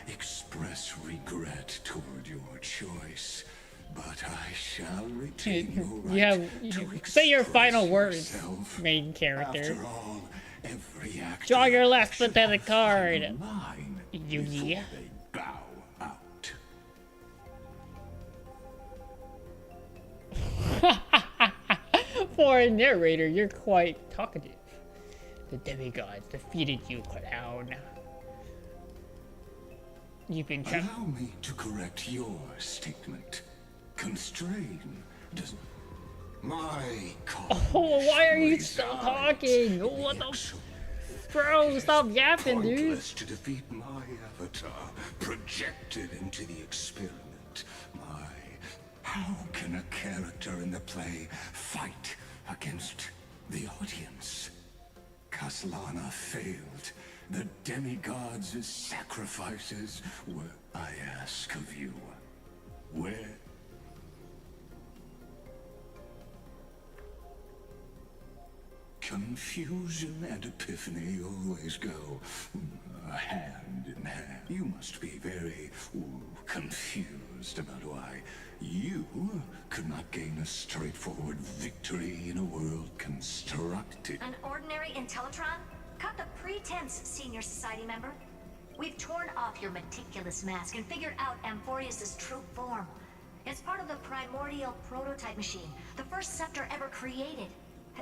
express regret toward your choice. But I shall retain your right to say your final words, yourself. main character. After all, every act Draw your last pathetic card, Yugi. They bow out. For a narrator, you're quite talkative. The demigods defeated you, Clown. You've been Allow me to correct your statement. Constrain doesn't. My cause. Oh, why are you still talking? What the? Bro, stop yapping, dude. Pointless to defeat my avatar, projected into the experiment. How can a character in the play fight against the audience? Kaslana failed. The demigods' sacrifices were, I ask of you, where? Confusion and epiphany always go hand in hand. You must be very confused about why you could not gain a straightforward victory in a world constructed. An ordinary Intellitron? Cut the pretense, Senior Society member. We've torn off your meticulous mask and figured out Amphorius's true form. It's part of the primordial prototype machine, the first scepter ever created.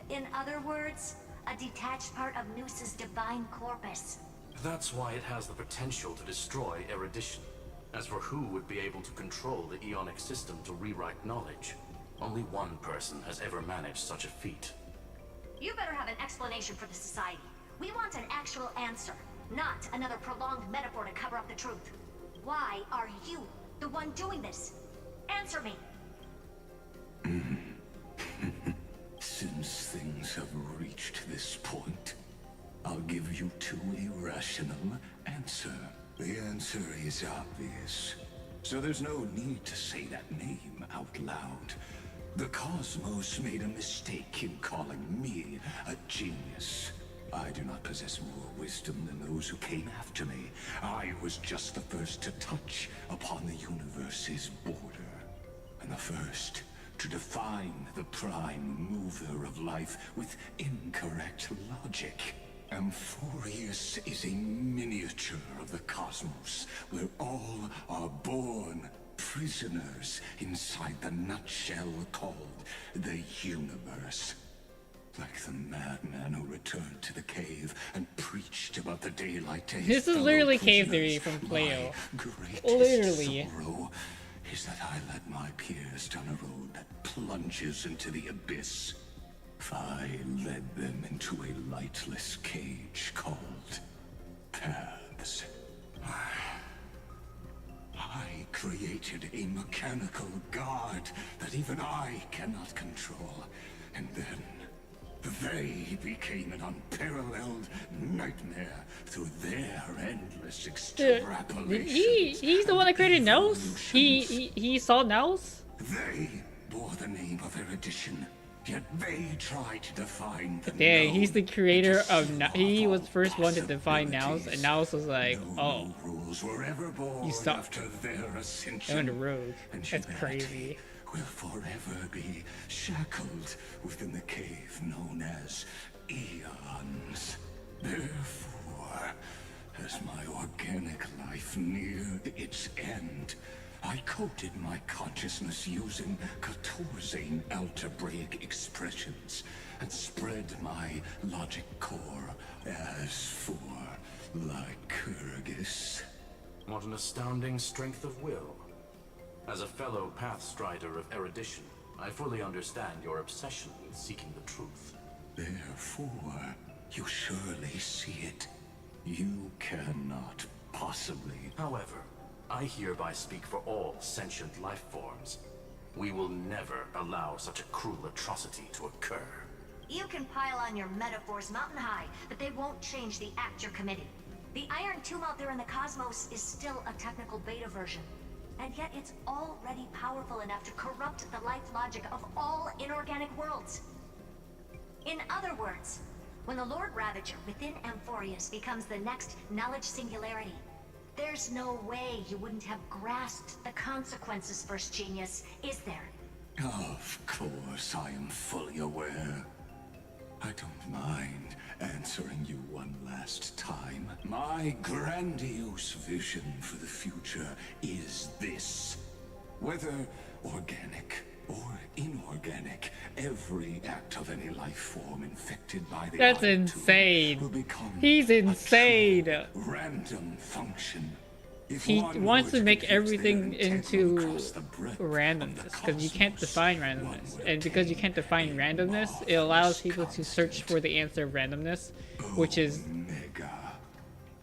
In other words, a detached part of Noos's divine corpus. That's why it has the potential to destroy erudition. As for who would be able to control the Eonic system to rewrite knowledge, only one person has ever managed such a feat. You better have an explanation for the Society. We want an actual answer, not another prolonged metaphor to cover up the truth. Why are you the one doing this? Answer me. Since things have reached this point, I'll give you two irrational answers. The answer is obvious, so there's no need to say that name out loud. The cosmos made a mistake in calling me a genius. I do not possess more wisdom than those who came after me. I was just the first to touch upon the universe's border, and the first to define the prime mover of life with incorrect logic. Amphorius is a miniature of the cosmos, where all are born prisoners inside the nutshell called the universe. Like the madman who returned to the cave and preached about the daylight to his This is fellow literally cave theory prisoners. from Playo. My greatest Literally. sorrow is that I led my peers down a road that plunges into the abyss. I led them into a lightless cage called paths. I created a mechanical guard that even I cannot control. And then they became an unparalleled nightmare through their endless extrapolation. He's the one that created Nels? He saw Nels? They bore the name of erudition. Yet they try to define the Dang, he's the known creator and to of. seal He off was all first one to define Nows, and possibilities. Nows was like, No oh, new rules were ever born you suck. after their I ascension. went rogue. And That's humanity crazy. will forever be shackled within the cave known as eons. Therefore, as my organic life neared its end, I coded my consciousness using 14 algebraic expressions and spread my logic core as for Lycurgus. What an astounding strength of will. As a fellow pathstrider of erudition, I fully understand your obsession with seeking the truth. Therefore, you surely see it. You cannot possibly. However, I hereby speak for all sentient life forms. We will never allow such a cruel atrocity to occur. You can pile on your metaphors mountain high, but they won't change the act you're committing. The Iron Tomb out there in the cosmos is still a technical beta version. And yet it's already powerful enough to corrupt the life logic of all inorganic worlds. In other words, when the Lord Ravager within Amphorius becomes the next knowledge singularity, there's no way you wouldn't have grasped the consequences, First Genius, is there? Of course, I am fully aware. I don't mind answering you one last time. My grandiose vision for the future is this. Whether organic or inorganic, every act of any life form infected by the That's Iron Tomb insane. will become He's insane. a random function. If He one wants were to make confuse their everything intent into across the breadth of the randomness, because you can't cosmos, define randomness. And because you can't define randomness, it allows people to search for the answer of randomness, which is Omega,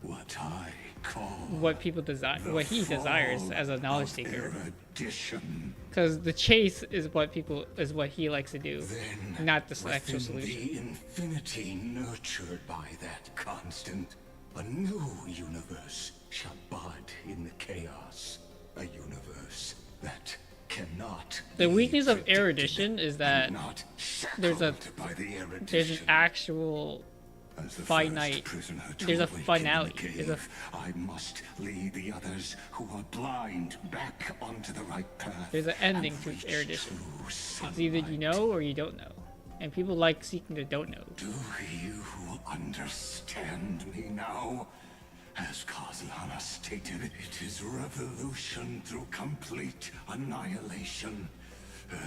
what I call what people desire, what he desires as a knowledge seeker. erudition. Because the chase is what he likes to do, Then, not the actual within solution. the infinity nurtured by that constant, a new universe shall bud in the chaos. A universe that cannot. The be weakness of predicted, erudition is that not there's an shackled by the erudition. actual As the finite. first prisoner to There's a awaken in the finality. cave, There's a I must lead the others who are blind back onto the right path. There's an ending to erudition. It's either you know or you don't know, and people like seeking the don't know. Do you understand me now? As Kozlana stated, it is revolution through complete annihilation.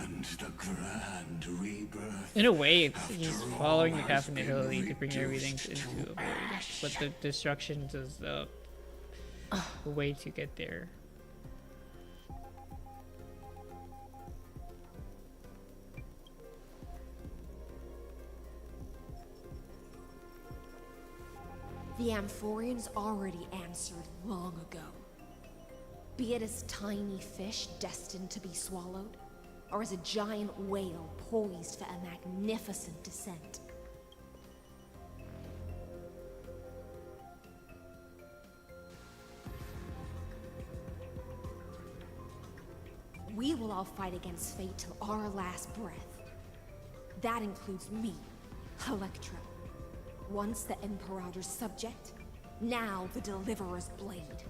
And the grand rebirth. In a way, he's after following all the path has of been nihility to bring everything reduced into to a void, ash. but the destruction is the way to get there. The Amphorians already answered long ago. Be it as tiny fish destined to be swallowed, or as a giant whale poised for a magnificent descent. We will all fight against fate till our last breath. That includes me, Electra. Once the Imperator's subject, now the Deliverer's blade.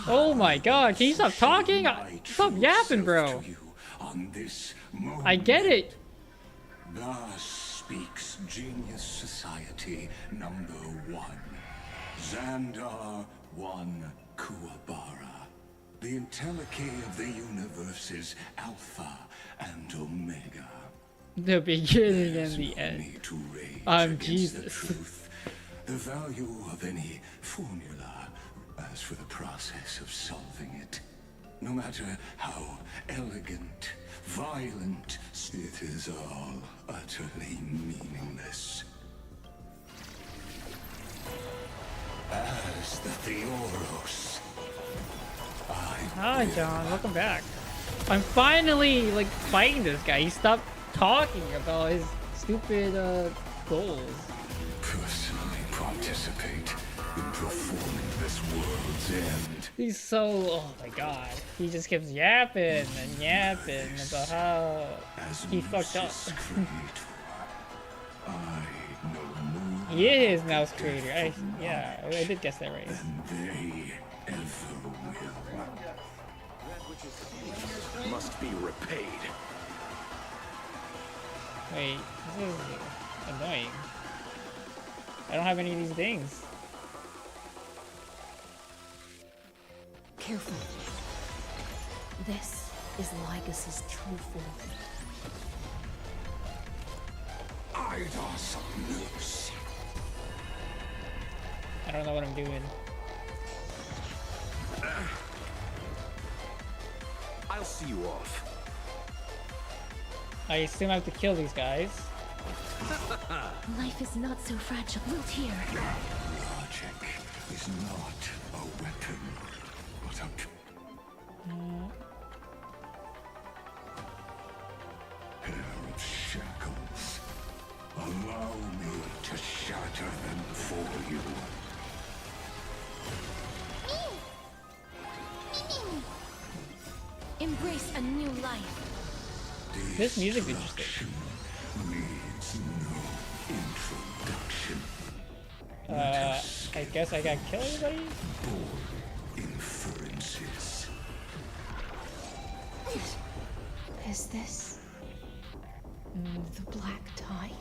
Oh my god, can you stop talking? Stop yapping, bro. On this I get it. Thus speaks Genius Society number 1. Xandar 1 Kuwabara. The Entelechy of the universe's Alpha and Omega. The beginning and the No end. need to rage I'm against Jesus. The truth, the value of any formula. As for the process of solving it, no matter how elegant, violent, it is all utterly meaningless. As the Theoros, Hi, John. Welcome back. I'm finally like fighting this guy. He stopped talking about his stupid goals. personally participate in performing this world's end. He's so, oh my god. He just keeps yapping and yapping about how he fucked up. He is Now's creator. Yeah, I did guess that right. They ever will. Must be repaid. Wait, this is annoying. I don't have any of these things. Careful. This is Lygas's true form. Eidos loose. I don't know what I'm doing. I'll see you off. I assume I have to kill these guys. Life is not so fragile. Wilt here. Logic is not a weapon, but a... pair of shackles. Allow me to shatter them for you. Embrace a new life. This music's interesting. Needs no introduction. I guess I gotta kill everybody? Inferences. Is this the black tie?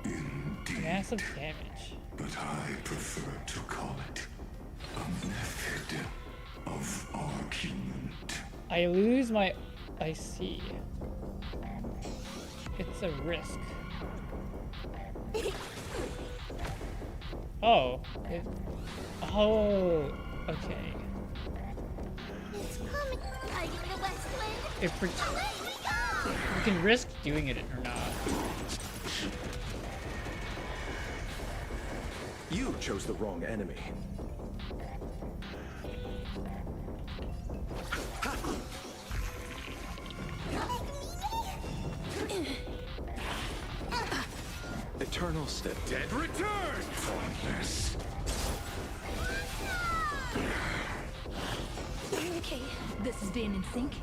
Indeed. Massive damage. But I prefer to call it a method of argument. I lose my... I see. It's a risk. Oh. Oh. Okay. It's coming. Are you the West Wind? If we're... You can risk doing it or not. You chose the wrong enemy. Eternal step. Dead return! Pointless. Okay, this is being in sync.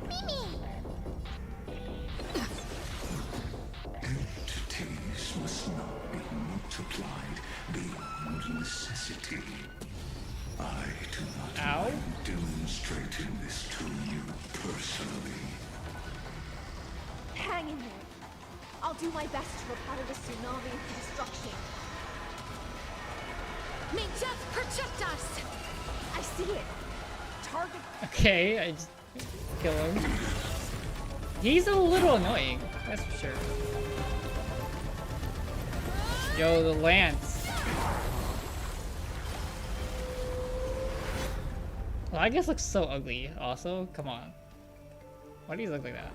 Entities must not be multiplied beyond necessity. I do not mind demonstrating this to you personally. Hang in there. I'll do my best to repel the tsunami of destruction. May death protect us! I see it. Target. Okay, I just kill him. He's a little annoying, that's for sure. Yo, the lance. Well, I guess looks so ugly. Also, come on. Why do you look like that?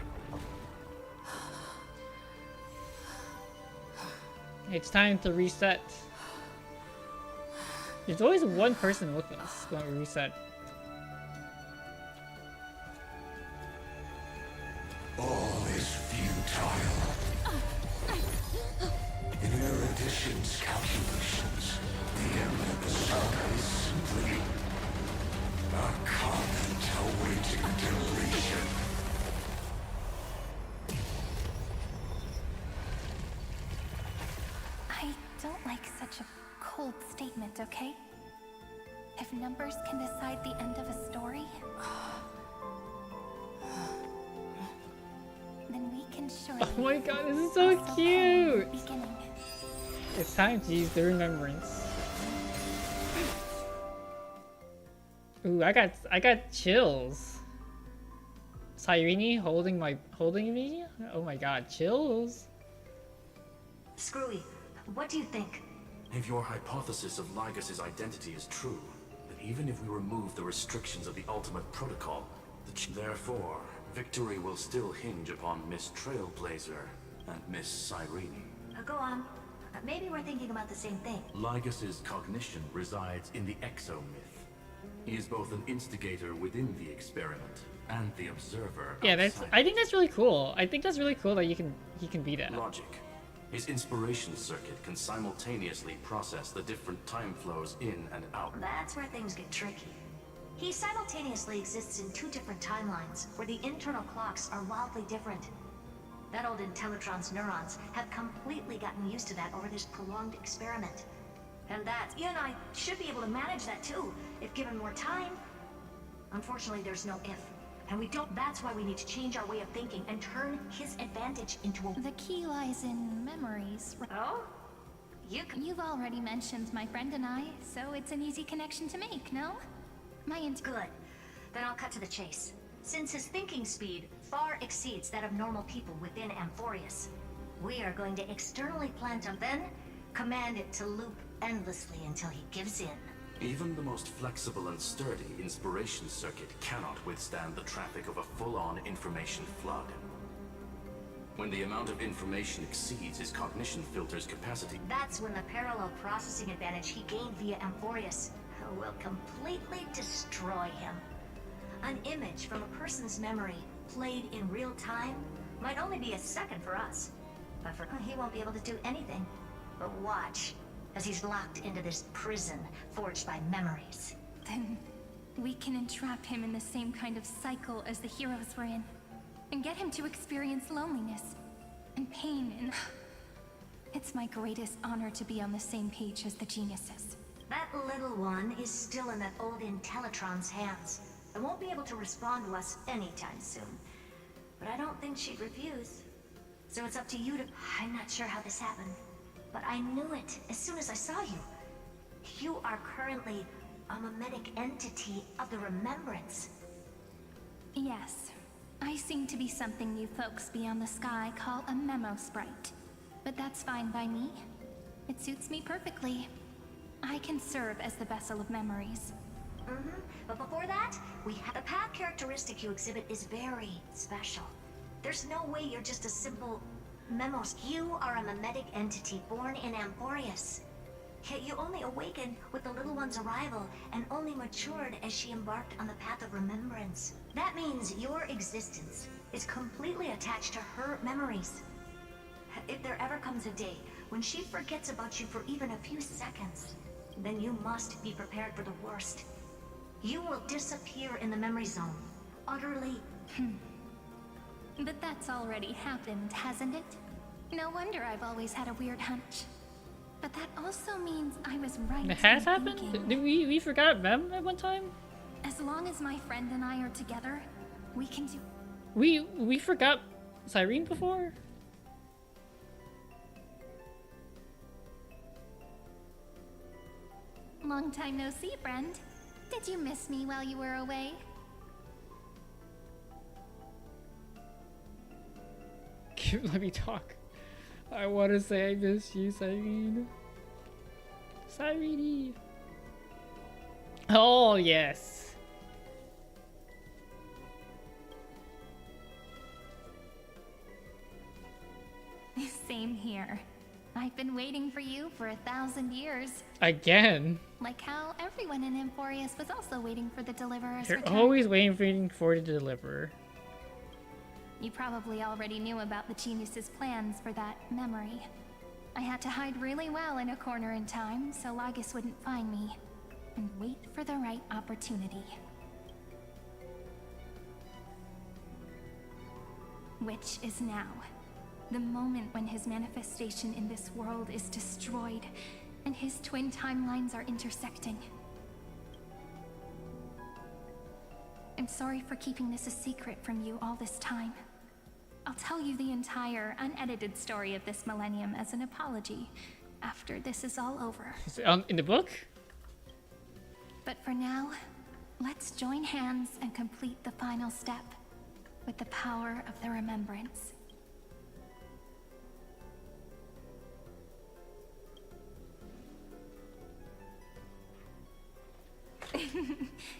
It's time to reset. There's always one person with us going to reset. All is futile. In Erudition's calculations, the end of the saga is simply a comment awaiting deletion. I don't like such a cold statement, okay? If numbers can decide the end of a story, then we can surely... Oh my god, this is so cute! Beginning. It's time to use the remembrance. Ooh, I got chills. Cyrene holding me? Oh my god, chills. Screwy, what do you think? If your hypothesis of Lygas's identity is true, then even if we remove the restrictions of the Ultimate Protocol, therefore, victory will still hinge upon Miss Trailblazer and Miss Cyrene. Go on. Maybe we're thinking about the same thing. Lygas's cognition resides in the exomyth. He is both an instigator within the experiment and the observer. Yeah, I think that's really cool. I think that's really cool that he can be that. Logic. His inspiration circuit can simultaneously process the different time flows in and out. That's where things get tricky. He simultaneously exists in 2 different timelines, where the internal clocks are wildly different. That old Intellitron's neurons have completely gotten used to that over this prolonged experiment. And that, you and I should be able to manage that too, if given more time. Unfortunately, there's no if. And we don't. That's why we need to change our way of thinking and turn his advantage into a... The key lies in memories. Oh? You've already mentioned my friend and I, so it's an easy connection to make, no? Good. Then I'll cut to the chase. Since his thinking speed far exceeds that of normal people within Amphorius, we are going to externally plant him, then command it to loop endlessly until he gives in. Even the most flexible and sturdy inspiration circuit cannot withstand the traffic of a full-on information flood. When the amount of information exceeds his cognition filter's capacity, that's when the parallel processing advantage he gained via Amphorius will completely destroy him. An image from a person's memory played in real time might only be a second for us, but for him, he won't be able to do anything but watch as he's locked into this prison forged by memories. Then we can entrap him in the same kind of cycle as the heroes were in, and get him to experience loneliness and pain and... It's my greatest honor to be on the same page as the geniuses. That little one is still in that old Intellitron's hands, and won't be able to respond to us anytime soon. But I don't think she'd refuse. So it's up to you to... I'm not sure how this happened, but I knew it as soon as I saw you. You are currently a mimetic entity of the Remembrance. Yes. I seem to be something you folks beyond the sky call a memo sprite. But that's fine by me. It suits me perfectly. I can serve as the vessel of memories. But before that, we have the path characteristic you exhibit is very special. There's no way you're just a simple memos. You are a mimetic entity born in Amphorius. Yet you only awakened with the little one's arrival and only matured as she embarked on the path of remembrance. That means your existence is completely attached to her memories. If there ever comes a day when she forgets about you for even a few seconds, then you must be prepared for the worst. You will disappear in the memory zone, utterly. But that's already happened, hasn't it? No wonder I've always had a weird hunch. But that also means I was right. It has happened? Did we forgot Mem at one time? As long as my friend and I are together, we can do... We forgot Cyrene before? Long time no see, friend. Did you miss me while you were away? Let me talk. I want to say I miss you, Cyrene. Cyrene. Oh, yes. Same here. I've been waiting for you for 1,000 years. Again? Like how everyone in Amphorius was also waiting for the Deliverer's You're return. always waiting for the Deliverer. You probably already knew about the genius's plans for that memory. I had to hide really well in a corner in time so Lygus wouldn't find me, and wait for the right opportunity. Which is now. The moment when his manifestation in this world is destroyed, and his twin timelines are intersecting. I'm sorry for keeping this a secret from you all this time. I'll tell you the entire, unedited story of this millennium as an apology after this is all over. Is it in the book? But for now, let's join hands and complete the final step with the power of the remembrance.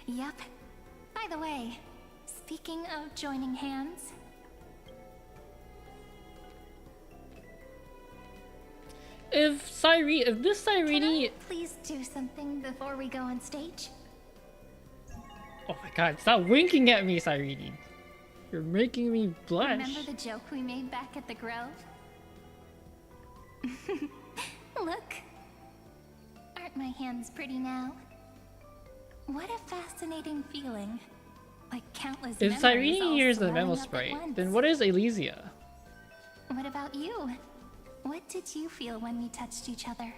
Yep. By the way, speaking of joining hands... If this Cyrene... Can I please do something before we go on stage? Oh my god, stop winking at me, Cyrene. You're making me blush. Remember the joke we made back at the Grove? Look. Aren't my hands pretty now? What a fascinating feeling. Like countless If memories Cyrene all hears the swirling memo up at sprite, once. then what is Elysia? What about you? What did you feel when we touched each other?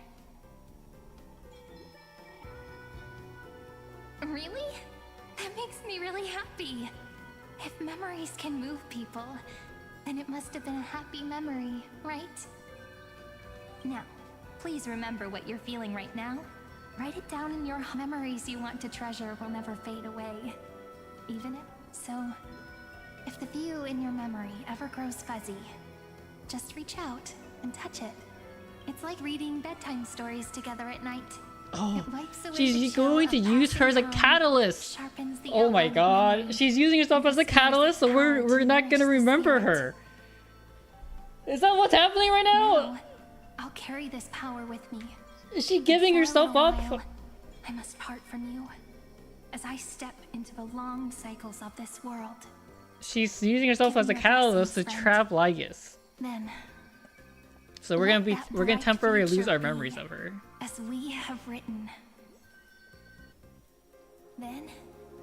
Really? That makes me really happy. If memories can move people, then it must have been a happy memory, right? Now, please remember what you're feeling right now. Write it down in your memories you want to treasure will never fade away. Even if the view in your memory ever grows fuzzy, just reach out and touch it. It's like reading bedtime stories together at night. Oh, It wipes away the she's chill going of to use her as a passing time, catalyst. sharpens the Oh my outline of god, memory, she's using herself as a catalyst, so we're not gonna remember her. Is that what's happening right now? Now, I'll carry this power with me. Is she giving For a herself little up? while, I must part from you as I step into the long cycles of this world. She's using herself as a catalyst to trap Lygus. Then, So we're gonna temporarily lose our memories of her. as we have written, then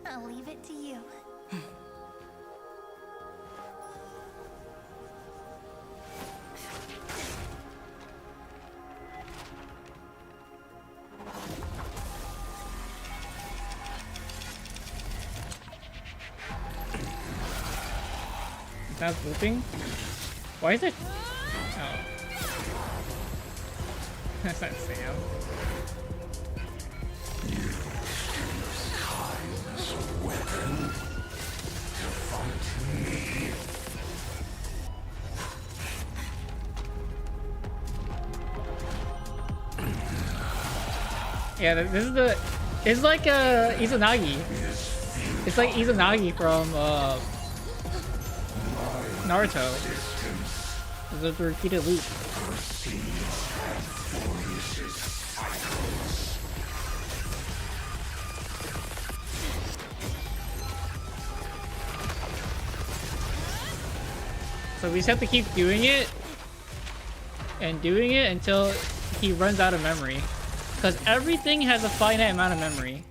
I'll leave it to you. That's looping? Why is it? Oh. That's not Sam. Yeah, this is the... It's like Izanagi. It's like Izanagi from Naruto. It's a repeated loop. So we just have to keep doing it and doing it until he runs out of memory. Because everything has a finite amount of memory.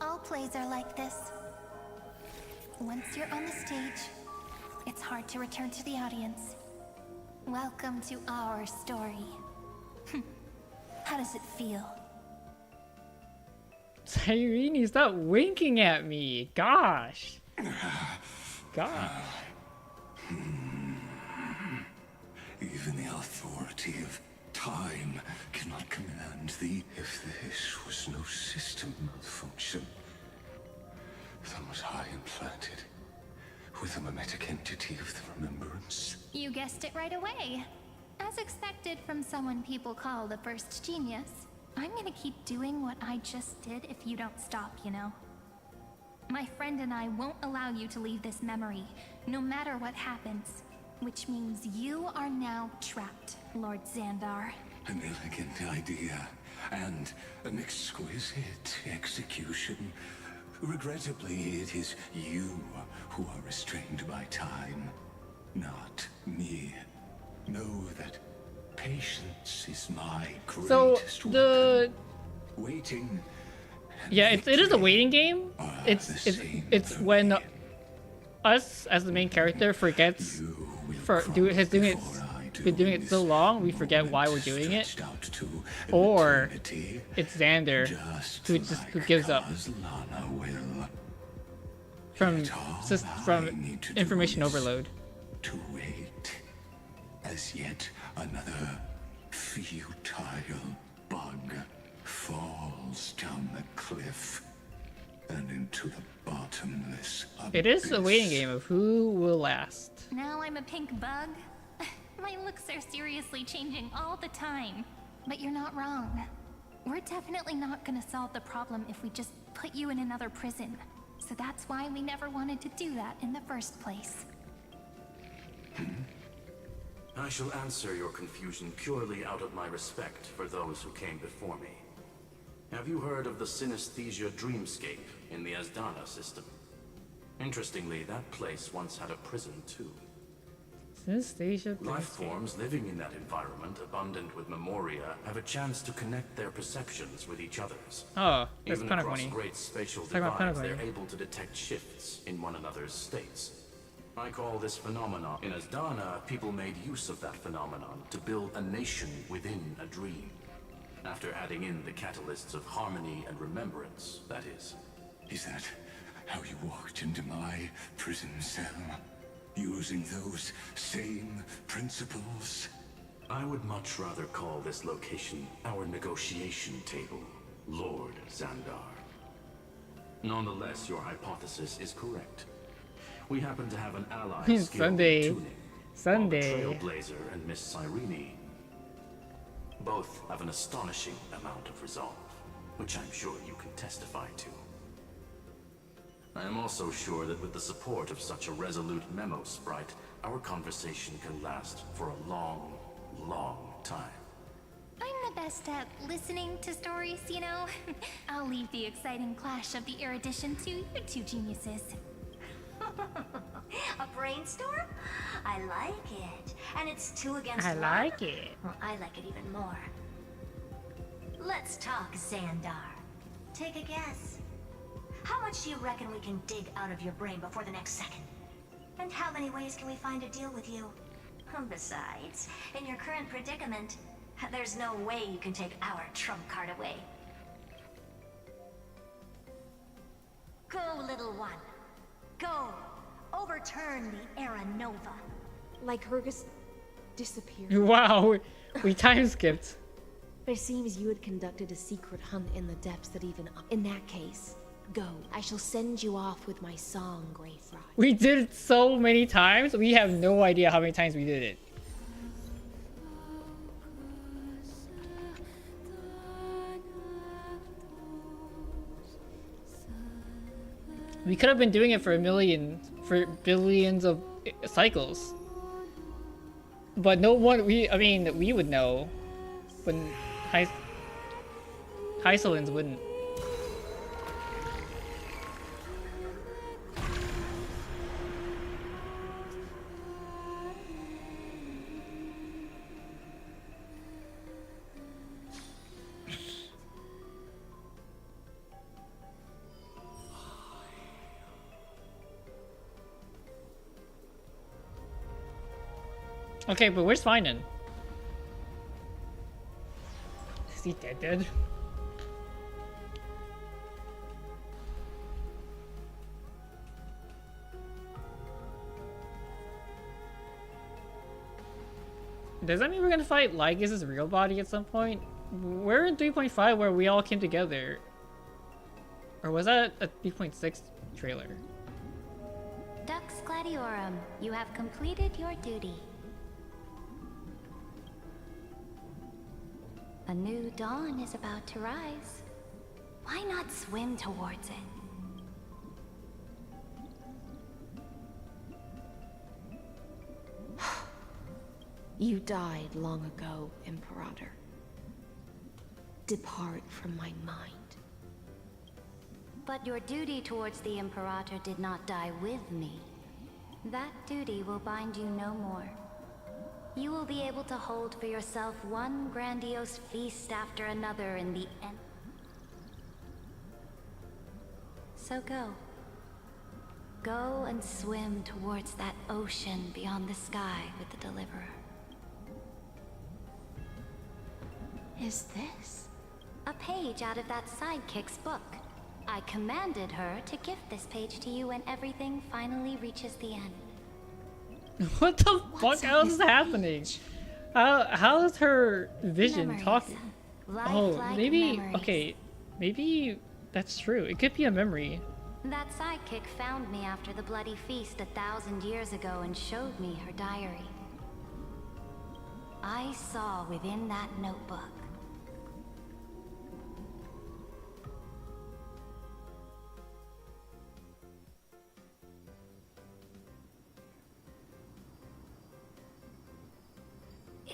All plays are like this. Once you're on the stage, it's hard to return to the audience. Welcome to our story. How does it feel? Cyrene, stop winking at me. Gosh. Gosh. Even the authority of time cannot command thee. If this was no system malfunction, then was I implanted with a mimetic entity of the remembrance? You guessed it right away. As expected from someone people call the first genius. I'm gonna keep doing what I just did if you don't stop, you know? My friend and I won't allow you to leave this memory, no matter what happens. Which means you are now trapped, Lord Xandar. An elegant idea, and an exquisite execution. Regrettably, it is you who are restrained by time, not me. Know that patience is my greatest weapon. Waiting. Yeah, it is a waiting game. It's when us as the main character forgets been doing it so long we forget why we're doing it, or it's Xander who gives up from information overload. To wait as yet another futile bug falls down the cliff and into the bottomless abyss. It is a waiting game of who will last. Now I'm a pink bug? My looks are seriously changing all the time. But you're not wrong. We're definitely not gonna solve the problem if we just put you in another prison. So that's why we never wanted to do that in the first place. I shall answer your confusion purely out of my respect for those who came before me. Have you heard of the Synesthesia Dreamscape in the Asdana system? Interestingly, that place once had a prison too. Synesthesia. Life forms living in that environment, abundant with memoria, have a chance to connect their perceptions with each other's. Oh, that's Even kind of across funny. great spatial Let's talk about divides, Pentagon. they're able to detect shifts in one another's states. I call this phenomenon. In Asdana, people made use of that phenomenon to build a nation within a dream. After adding in the catalysts of harmony and remembrance, that is. Is that how you walked into my prison cell? Using those same principles? I would much rather call this location our negotiation table, Lord Xandar. Nonetheless, your hypothesis is correct. We happen to have an ally skilled in tuning. While the Trailblazer and Miss Cyrene both have an astonishing amount of resolve, which I'm sure you can testify to. I am also sure that with the support of such a resolute memo sprite, our conversation can last for a long, long time. I'm the best at listening to stories, you know? I'll leave the exciting clash of the erudition to you two geniuses. A brainstorm? I like it. And it's 2 against 1. I like it. Well, I like it even more. Let's talk, Xandar. Take a guess. How much do you reckon we can dig out of your brain before the next second? And how many ways can we find to deal with you? Besides, in your current predicament, there's no way you can take our trump card away. Go, little one. Go. Overturn the Era Nova. Lycurgus disappeared. Wow, we time skipped. It seems you had conducted a secret hunt in the depths that even... In that case, go. I shall send you off with my song, Greyfry. We did it so many times, we have no idea how many times we did it. We could have been doing it for billions of cycles. But no one, I mean, we would know. But Hysolins wouldn't. Okay, but where's Finan? Is he dead? Does that mean we're gonna fight Lygus' real body at some point? We're in 3.5 where we all came together. Or was that a 3.6 trailer? Dux Gladiorum, you have completed your duty. A new dawn is about to rise. Why not swim towards it? You died long ago, Imperator. Depart from my mind. But your duty towards the Imperator did not die with me. That duty will bind you no more. You will be able to hold for yourself one grandiose feast after another in the end. So go. Go and swim towards that ocean beyond the sky with the Deliverer. Is this? A page out of that sidekick's book. I commanded her to gift this page to you when everything finally reaches the end. What the fuck else is happening? How is her vision Memories. talking? Oh, Lifelike maybe, memories. okay, maybe that's true. It could be a memory. That sidekick found me after the bloody feast 1,000 years ago and showed me her diary. I saw within that notebook.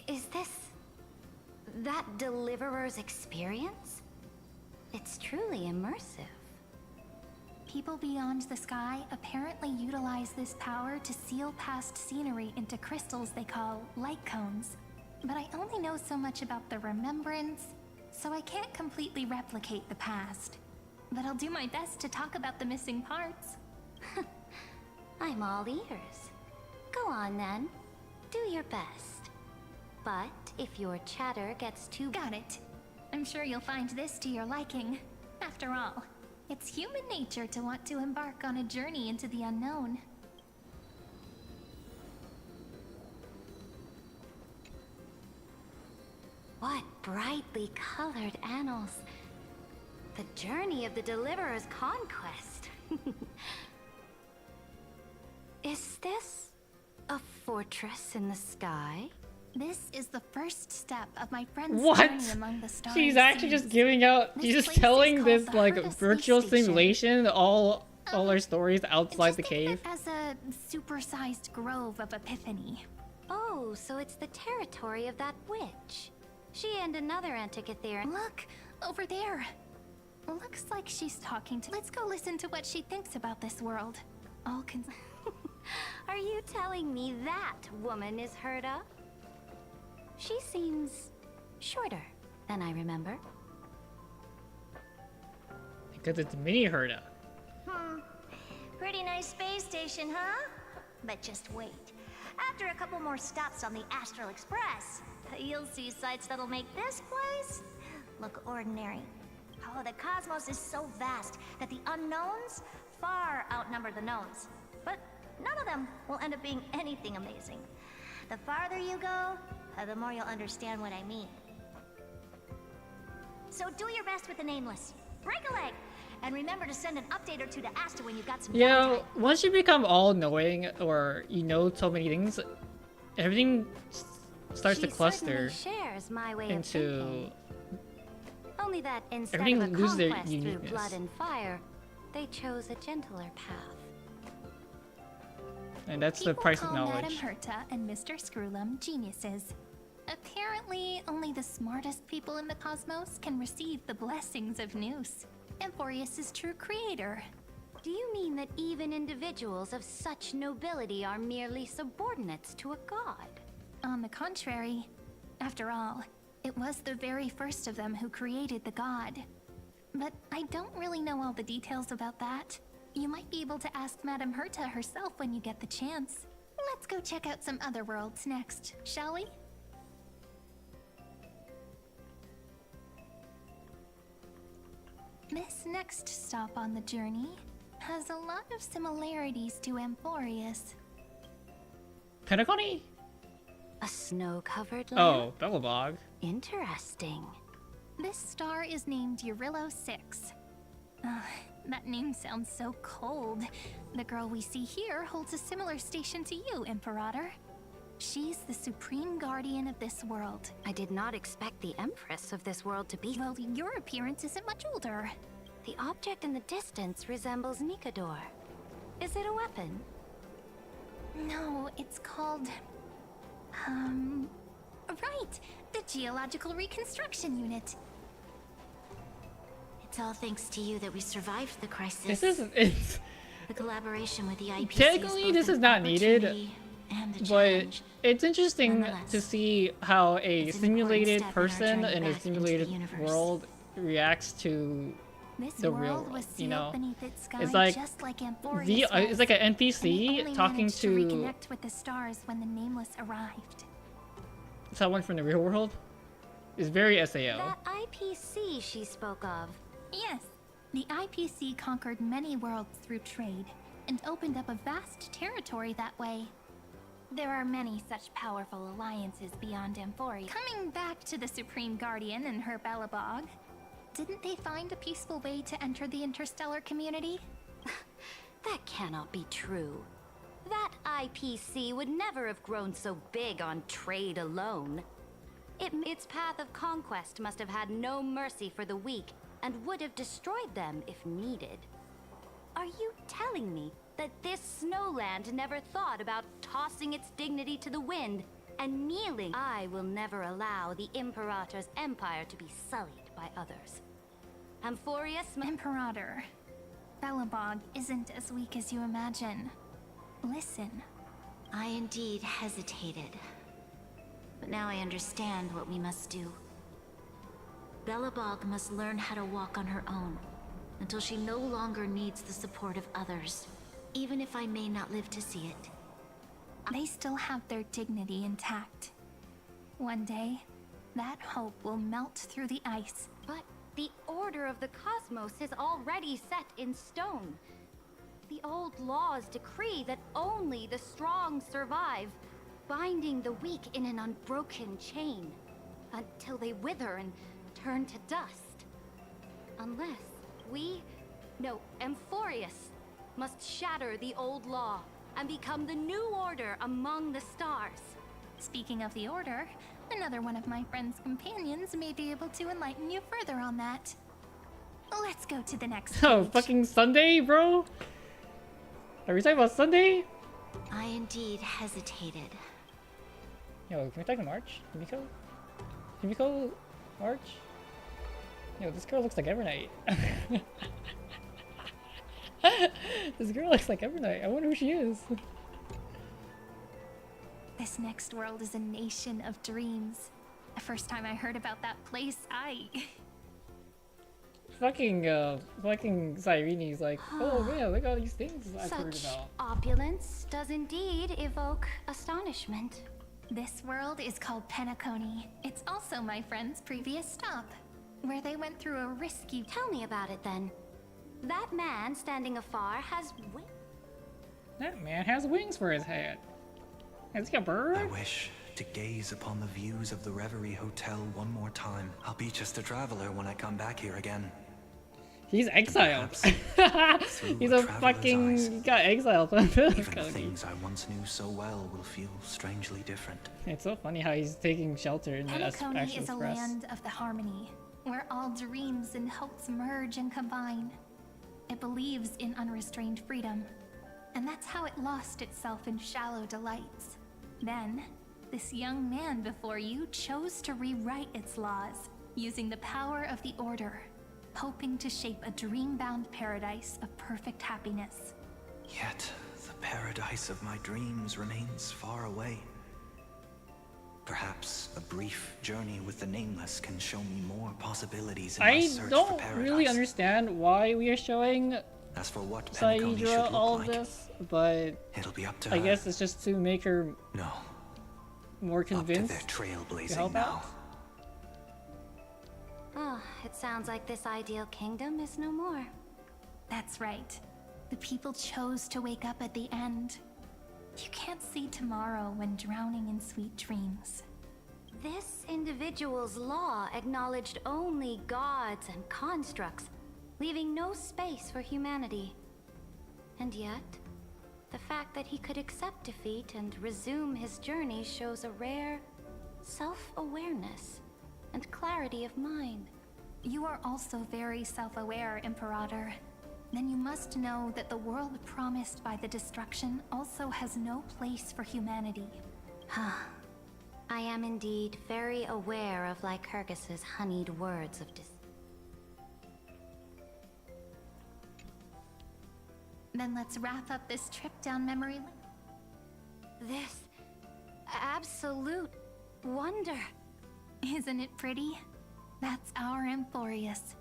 Is this that Deliverer's experience? It's truly immersive. People beyond the sky apparently utilize this power to seal past scenery into crystals they call light cones. But I only know so much about the remembrance, so I can't completely replicate the past. But I'll do my best to talk about the missing parts. I'm all ears. Go on then. Do your best. But if your chatter gets too... Got it. I'm sure you'll find this to your liking. After all, it's human nature to want to embark on a journey into the unknown. What brightly colored annals. The journey of the Deliverer's conquest. Is this a fortress in the sky? This is the first step of my friend's What? journey among the stars. She's actually just giving out. She's just telling this like virtual simulation all her stories outside the cave. As a supersized grove of epiphany. Oh, so it's the territory of that witch. She and another Antikythera. Look, over there. Looks like she's talking to... Let's go listen to what she thinks about this world. All Are you telling me that woman is Herta? She seems shorter than I remember. Because it's mini Herta. Pretty nice space station, huh? But just wait. After a couple more stops on the Astral Express, you'll see sights that'll make this place look ordinary. Oh, the cosmos is so vast that the unknowns far outnumber the knowns. But none of them will end up being anything amazing. The farther you go, the more you'll understand what I mean. So do your best with the nameless. Break a leg! And remember to send an update or two to Asta when you've got some Yeah, once you become all-knowing, or you know so many things, everything starts to cluster shares my way into... Only that instead everything of a loses their conquest through uniqueness. blood and fire, they chose a gentler path. And that's the People price of call knowledge. Madame Herta and Mr. Screwlum geniuses. Apparently, only the smartest people in the cosmos can receive the blessings of Noose. Amphorius is true creator. Do you mean that even individuals of such nobility are merely subordinates to a god? On the contrary, after all, it was the very first of them who created the god. But I don't really know all the details about that. You might be able to ask Madame Herta herself when you get the chance. Let's go check out some other worlds next, shall we? This next stop on the journey has a lot of similarities to Amphorius. Pentacony? A snow-covered land? Oh, Bellabog. Interesting. This star is named Eurillo 6. That name sounds so cold. The girl we see here holds a similar station to you, Imperator. She's the supreme guardian of this world. I did not expect the Empress of this world to be... Well, your appearance isn't much older. The object in the distance resembles Nikador. Is it a weapon? No, it's called... Right! The Geological Reconstruction Unit. It's all thanks to you that we survived the crisis. This is... It's... The collaboration with the IPC Technically, this is not needed, but it's interesting to see how a simulated person in a simulated world reacts to the real world, you know? It's like it's like an NPC talking to reconnect with the stars when the Nameless arrived. someone from the real world. It's very SAO. That IPC she spoke of. Yes, the IPC conquered many worlds through trade and opened up a vast territory that way. There are many such powerful alliances beyond Amphori. Coming back to the Supreme Guardian and her Bellabog, didn't they find a peaceful way to enter the interstellar community? That cannot be true. That IPC would never have grown so big on trade alone. Its path of conquest must have had no mercy for the weak and would have destroyed them if needed. Are you telling me that this snowland never thought about tossing its dignity to the wind and kneeling? I will never allow the Imperator's empire to be sullied by others. Amphorius... Imperator, Belobog isn't as weak as you imagine. Listen. I indeed hesitated. But now I understand what we must do. Belobog must learn how to walk on her own, until she no longer needs the support of others, even if I may not live to see it. They still have their dignity intact. One day, that hope will melt through the ice. But the order of the cosmos is already set in stone. The old laws decree that only the strong survive, binding the weak in an unbroken chain, until they wither and turn to dust. Unless Amphorius must shatter the old law and become the new order among the stars. Speaking of the order, another one of my friend's companions may be able to enlighten you further on that. Let's go to the next Oh, page. fucking Sunday, bro? Are we talking about Sunday? I indeed hesitated. Yo, can we talk to March? Himiko? Himiko? March? Yo, this girl looks like Evernight. This girl looks like Evernight. I wonder who she is. This next world is a nation of dreams. The first time I heard about that place, fucking Cyrene's like, oh man, look at all these things I've heard Such about. opulence does indeed evoke astonishment. This world is called Penacony. It's also my friend's previous stop, where they went through a risky... Tell me about it then. That man standing afar has wings. That man has wings for his head. Is he a bird? I wish to gaze upon the views of the Reverie Hotel one more time. I'll be just a traveler when I come back here again. He's exiled. He's a fucking... He got exiled. Even the things I once knew so well will feel strangely different. It's so funny how he's taking shelter in the Penacony Action is a Express. land of the harmony, where all dreams and hopes merge and combine. It believes in unrestrained freedom, and that's how it lost itself in shallow delights. Then, this young man before you chose to rewrite its laws, using the power of the Order, hoping to shape a dream-bound paradise of perfect happiness. Yet, the paradise of my dreams remains far away. Perhaps a brief journey with the Nameless can show me more possibilities in my I search for don't paradise. really understand why we are showing As for what Penacony should Saidra look all of like, this, but it'll be up to I her. guess it's just to make her more Up to convinced their to trailblazing help now. out. Oh, it sounds like this ideal kingdom is no more. That's right. The people chose to wake up at the end. You can't see tomorrow when drowning in sweet dreams. This individual's law acknowledged only gods and constructs, leaving no space for humanity. And yet, the fact that he could accept defeat and resume his journey shows a rare self-awareness and clarity of mind. You are also very self-aware, Imperator. Then you must know that the world promised by the destruction also has no place for humanity. I am indeed very aware of Lycurgus's honeyed words of Then let's wrap up this trip down memory lane. This absolute wonder. Isn't it pretty? That's our Amphorius.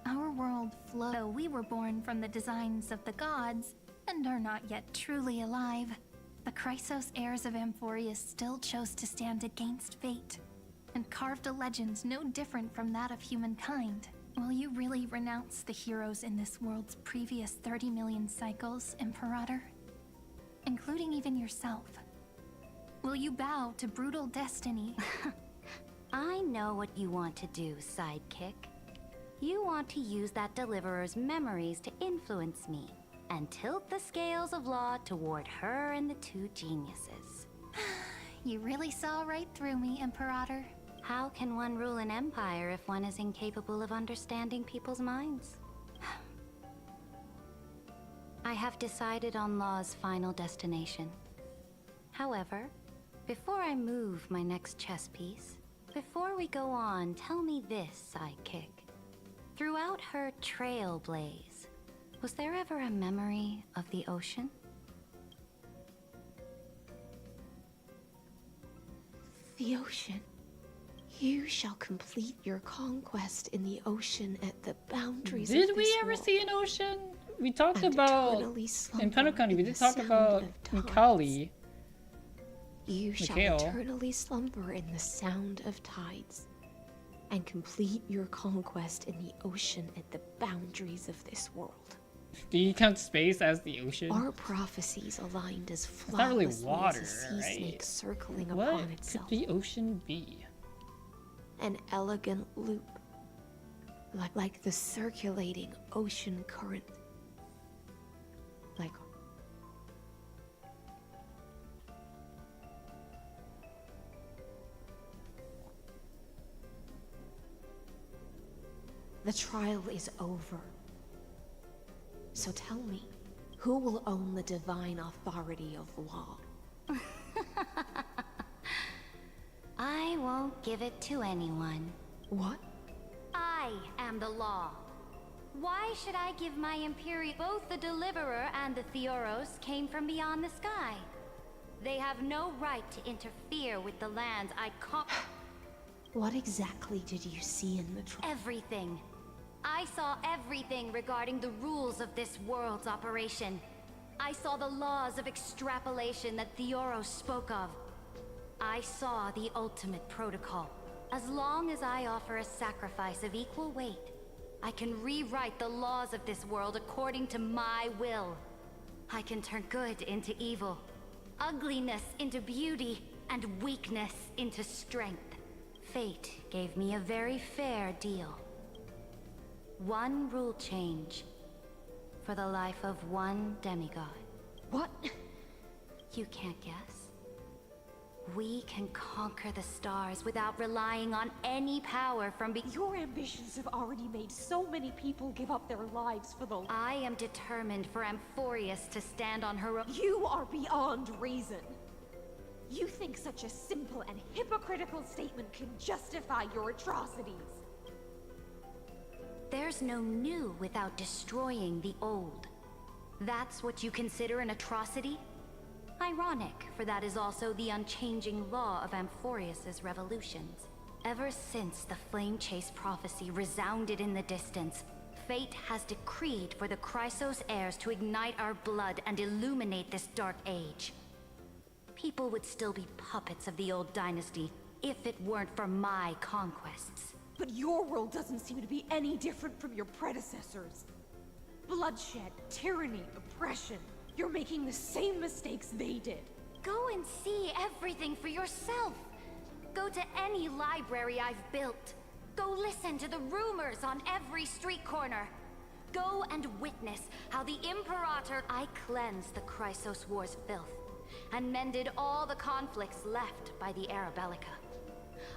Our world flows. Though we were born from the designs of the gods and are not yet truly alive, the Chrysos heirs of Amphorius still chose to stand against fate and carved a legend no different from that of humankind. Will you really renounce the heroes in this world's previous 30 million cycles, Imperator? Including even yourself. Will you bow to brutal destiny? I know what you want to do, sidekick. You want to use that deliverer's memories to influence me and tilt the scales of law toward her and the two geniuses. You really saw right through me, Imperator. How can one rule an empire if one is incapable of understanding people's minds? I have decided on Law's final destination. However, before I move my next chess piece, before we go on, tell me this, sidekick. Throughout her trailblaze, Was there ever a memory of the ocean? The ocean. You shall complete your conquest in the ocean at the boundaries of Did this we ever world. see an ocean? We talked And about eternally slumber in Penacony. We in did the talk sound about of tides. Mikali. You shall Mikhail. eternally slumber in the sound of tides, and complete your conquest in the ocean at the boundaries of this world. Do you count space as the ocean? Our prophecies aligned as It's not really flawlessly water, as a sea right? snake circling What upon could itself. the ocean be? An elegant loop, like the circulating ocean current. Like the trial is over. So tell me, who will own the divine authority of law? I won't give it to anyone. What? I am the law. Why should I give my Imperial? Both the Deliverer and the Theoros came from beyond the sky. They have no right to interfere with the lands I What exactly did you see in the trial? Everything. I saw everything regarding the rules of this world's operation. I saw the laws of extrapolation that Theoros spoke of. I saw the ultimate protocol. As long as I offer a sacrifice of equal weight, I can rewrite the laws of this world according to my will. I can turn good into evil, ugliness into beauty, and weakness into strength. Fate gave me a very fair deal. One rule change for the life of one demigod. What? You can't guess. We can conquer the stars without relying on any power from Your ambitions have already made so many people give up their lives for the... I am determined for Amphorius to stand on her own. You are beyond reason. You think such a simple and hypocritical statement can justify your atrocities. There's no new without destroying the old. That's what you consider an atrocity? Ironic, for that is also the unchanging law of Amphorius's revolutions. Ever since the Flame Chase prophecy resounded in the distance, fate has decreed for the Chrysos heirs to ignite our blood and illuminate this dark age. People would still be puppets of the old dynasty if it weren't for my conquests. But your world doesn't seem to be any different from your predecessors. Bloodshed, tyranny, oppression. You're making the same mistakes they did. Go and see everything for yourself. Go to any library I've built. Go listen to the rumors on every street corner. Go and witness how the Imperator... I cleansed the Chrysos War's filth and mended all the conflicts left by the Era Bellica.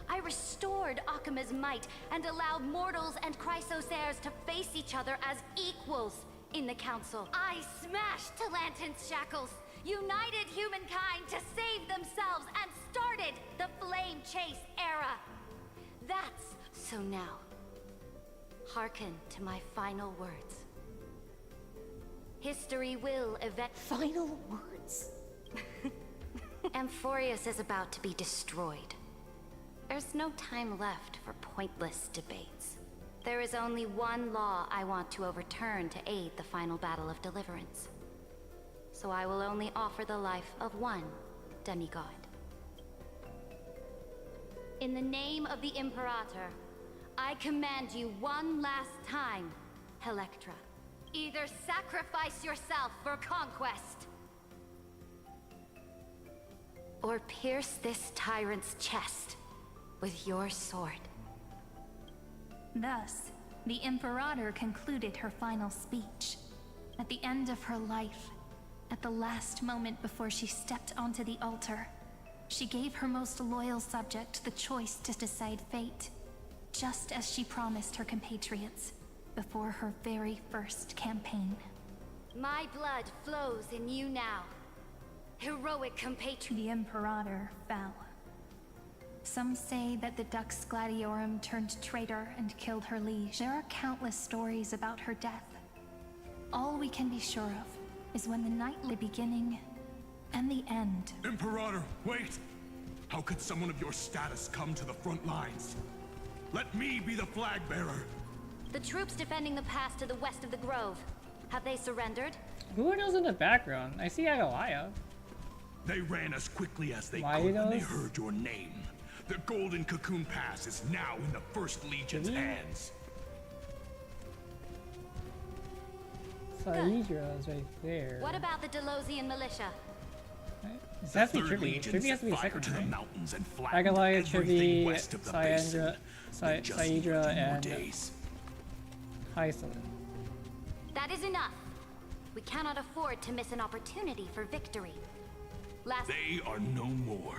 I restored Akima's might and allowed mortals and Chrysos heirs to face each other as equals in the Council. I smashed Talantin's shackles, united humankind to save themselves, and started the Flame Chase era. That's... So now, hearken to my final words. History will event... Final words? Amphorius is about to be destroyed. There's no time left for pointless debates. There is only one law I want to overturn to aid the final battle of deliverance. So I will only offer the life of one demigod. In the name of the Imperator, I command you one last time, Electra. Either sacrifice yourself for conquest, or pierce this tyrant's chest with your sword. Thus, the Imperator concluded her final speech. At the end of her life, at the last moment before she stepped onto the altar, she gave her most loyal subject the choice to decide fate, just as she promised her compatriots before her very first campaign. My blood flows in you now, heroic compatriot. The Imperator fell. Some say that the Dux Gladiorum turned traitor and killed her liege. There are countless stories about her death. All we can be sure of is when the night, the beginning and the end. Imperator, wait! How could someone of your status come to the front lines? Let me be the flag bearer. The troops defending the pass to the west of the grove. Have they surrendered? Who are those in the background? I see Agalaya. They ran as quickly as they Why could when they those? heard your name. The Golden Cocoon Pass is now in the First Legion's hands. Saedra's right there. What about the Delosian militia? This has to be Third Trivi. Legion Trivi has to be set fire second, to the right? mountains and flattened Agalaya, everything Trivi, west of the basin. They just need Saedra, 2 more and days. Hysolin. That is enough. We cannot afford to miss an opportunity for victory. They are no more.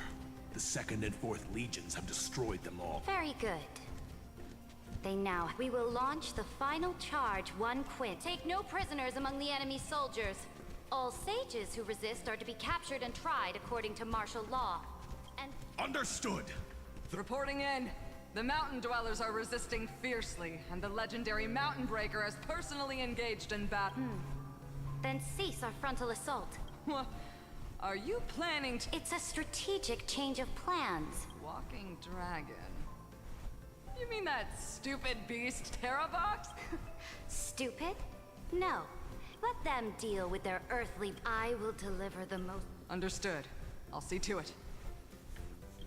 The 2nd and 4th Legions have destroyed them all. Very good. We will launch the final charge one quit. Take no prisoners among the enemy soldiers. All sages who resist are to be captured and tried according to martial law. And understood. Reporting in. The mountain dwellers are resisting fiercely, and the legendary Mountain Breaker has personally engaged in battle. Then cease our frontal assault. Are you planning to— It's a strategic change of plans. Walking dragon. You mean that stupid beast, Terravox? Stupid? No. Let them deal with their earthly— I will deliver the most— Understood. I'll see to it.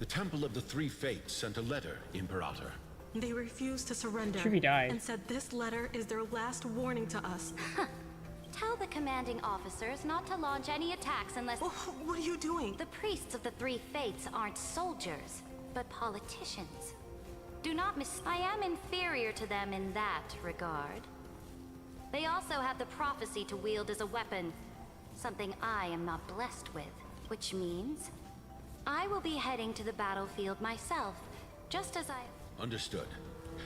The Temple of the Three Fates sent a letter, Imperator. They refused to surrender Trivi died. and said this letter is their last warning to us. Tell the commanding officers not to launch any attacks unless— What are you doing? The priests of the Three Fates aren't soldiers, but politicians. Do not I am inferior to them in that regard. They also have the prophecy to wield as a weapon, something I am not blessed with, which means I will be heading to the battlefield myself, just as I— Understood.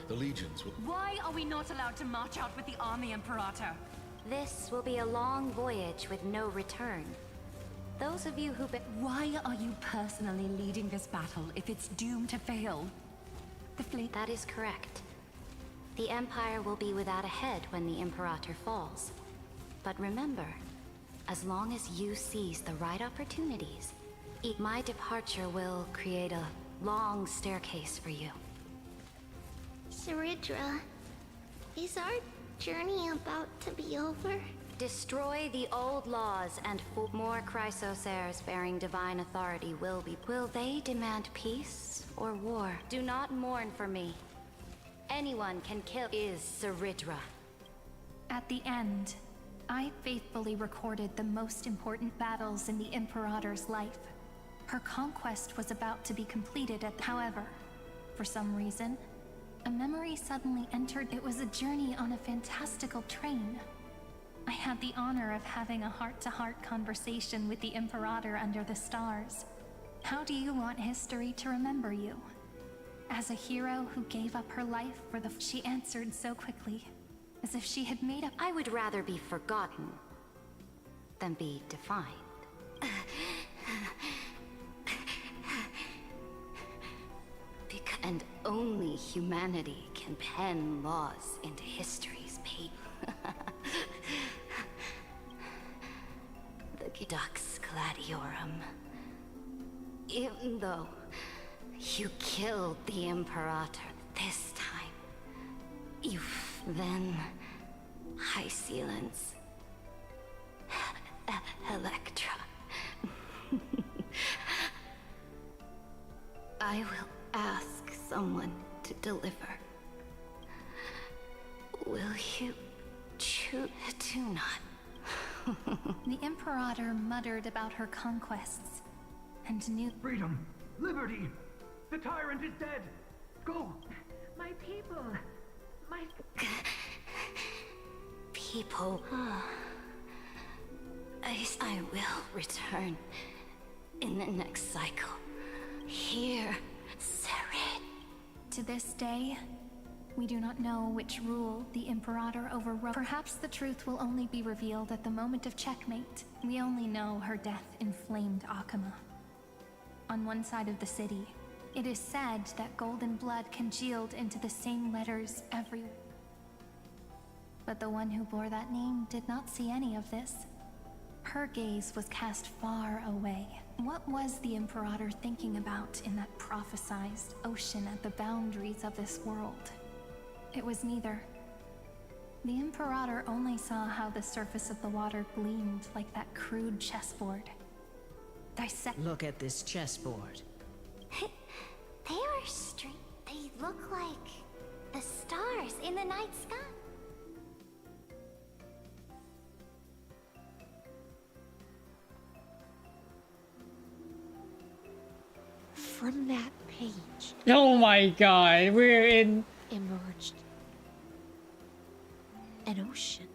The legions will— Why are we not allowed to march out with the army, Imperator? This will be a long voyage with no return. Those of you who— Why are you personally leading this battle if it's doomed to fail? The fleet— That is correct. The Empire will be without a head when the Imperator falls. But remember, as long as you seize the right opportunities, my departure will create a long staircase for you. Saridra, is our journey about to be over? Destroy the old laws and more Chrysosaurs bearing divine authority will be— Will they demand peace or war? Do not mourn for me. Anyone can kill— is Saridra. At the end, I faithfully recorded the most important battles in the Imperator's life. Her conquest was about to be completed However, for some reason, a memory suddenly entered. It was a journey on a fantastical train. I had the honor of having a heart-to-heart conversation with the Imperator under the stars. How do you want history to remember you? As a hero who gave up her life for the— She answered so quickly, as if she had made up— I would rather be forgotten than be defined. And only humanity can pen laws into history's paper. The Dux Gladiorum. Even though you killed the Imperator this time, then Hysolins, Electra. I will ask someone to deliver. Will you choose to not? The Imperator muttered about her conquests, and knew— Freedom! Liberty! The tyrant is dead! Go! My people! My... People... I will return in the next cycle. Here, Sarid. To this day, we do not know which rule the Imperator overrode. Perhaps the truth will only be revealed at the moment of checkmate. We only know her death inflamed Akama. On one side of the city, it is said that golden blood congealed into the same letters everywhere. But the one who bore that name did not see any of this. Her gaze was cast far away. What was the Imperator thinking about in that prophesized ocean at the boundaries of this world? It was neither. The Imperator only saw how the surface of the water gleamed like that crude chessboard. Look at this chessboard. They are straight. They look like the stars in the night sky. From that page. Oh my god, we're in... Emerged an ocean.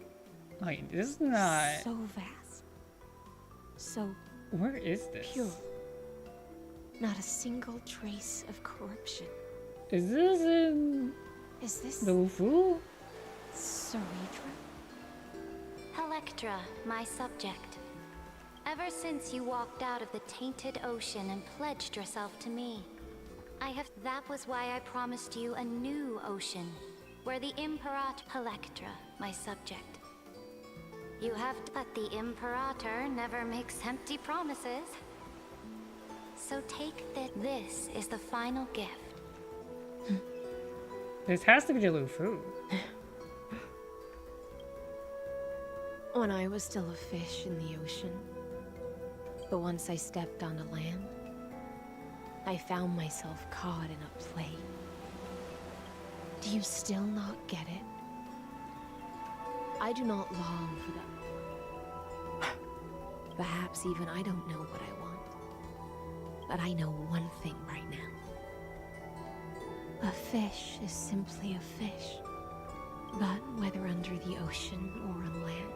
Wait, this is not... So vast. So... Where is this? Pure. Not a single trace of corruption. Is this in... Is this... the Lufu? Cerebra? Electra, my subject. Ever since you walked out of the tainted ocean and pledged yourself to me, that was why I promised you a new ocean, where the Imperator... Electra, my subject. You have to... But the Imperator never makes empty promises. So take that. This is the final gift. This has to be the Lufu. When I was still a fish in the ocean, but once I stepped onto land, I found myself caught in a play. Do you still not get it? I do not long for them. Perhaps even I don't know what I want. But I know one thing right now. A fish is simply a fish. But whether under the ocean or on land,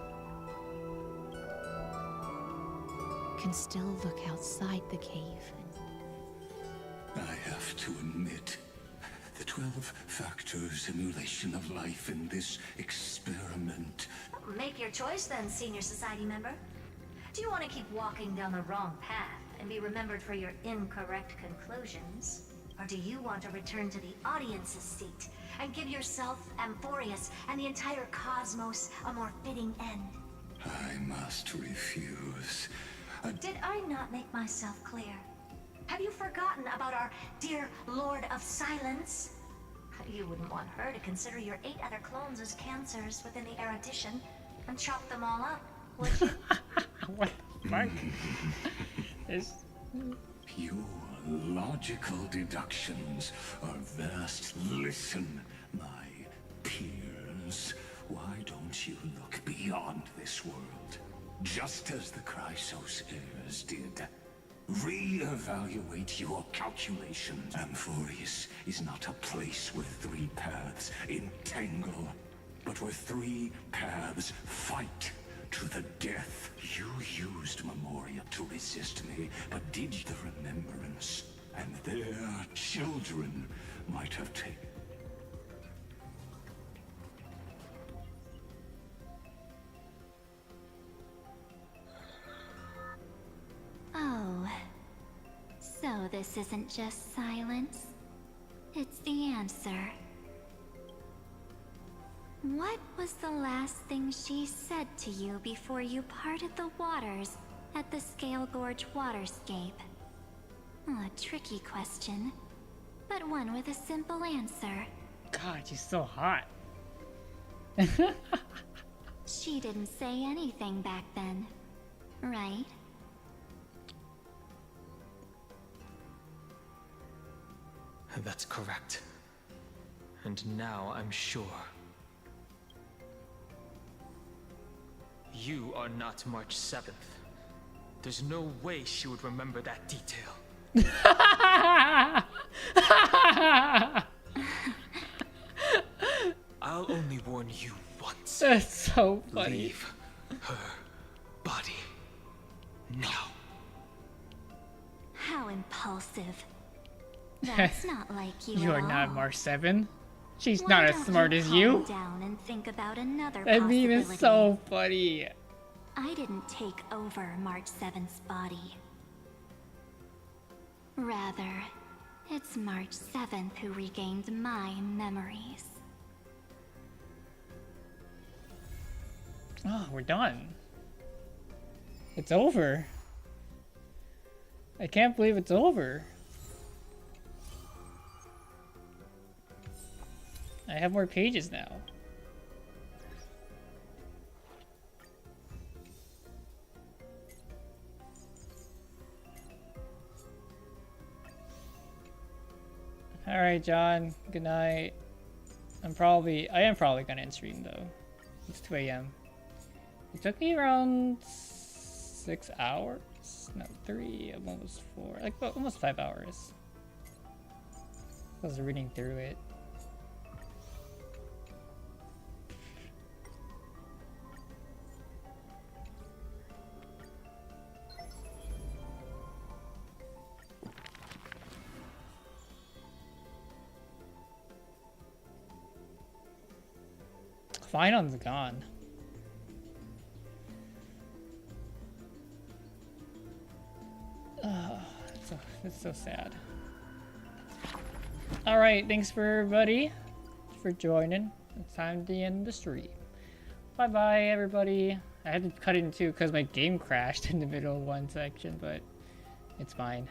can still look outside the cave. I have to admit, the 12-factor simulation of life in this experiment. Make your choice then, senior society member. Do you want to keep walking down the wrong path and be remembered for your incorrect conclusions? Or do you want to return to the audience's seat and give yourself, Amphorius, and the entire cosmos a more fitting end? I must refuse. Did I not make myself clear? Have you forgotten about our dear Lord of Silence? You wouldn't want her to consider your 8 other clones as cancers within the erudition and chop them all up, would you? What the fuck? Your logical deductions are vast. Listen, my peers. Why don't you look beyond this world? Just as the Chrysos heirs did. Re-evaluate your calculations. Amphorius is not a place where 3 paths entangle, but where 3 paths fight to the death. You used Memoria to resist me, but did the remembrance, and their children might have taken. Oh, so this isn't just silence. It's the answer. What was the last thing she said to you before you parted the waters at the Scale Gorge waterscape? A tricky question, but one with a simple answer. God, she's so hot. She didn't say anything back then, right? That's correct. And now I'm sure. You are not March 7th. There's no way she would remember that detail. I'll only warn you once. That's so funny. Leave her body now. How impulsive. That's not like you. You are at not all. March 7. She's Why not as don't smart as calm you. Down and think about another That meme is possibility. so funny. I didn't take over March 7th's body. Rather, it's March 7th who regained my memories. Oh, we're done. It's over. I can't believe it's over. I have more pages now. Alright, John. Good night. I am probably gonna end stream though. It's 2 a.m. It took me around 6 hours? No, 3, almost 4. Like, well, almost 5 hours. I was reading through it. Finon's gone. It's so sad. Alright, thanks for everybody for joining. It's time to end the stream. Bye bye everybody. I had to cut it in two because my game crashed in the middle of one section, but it's fine.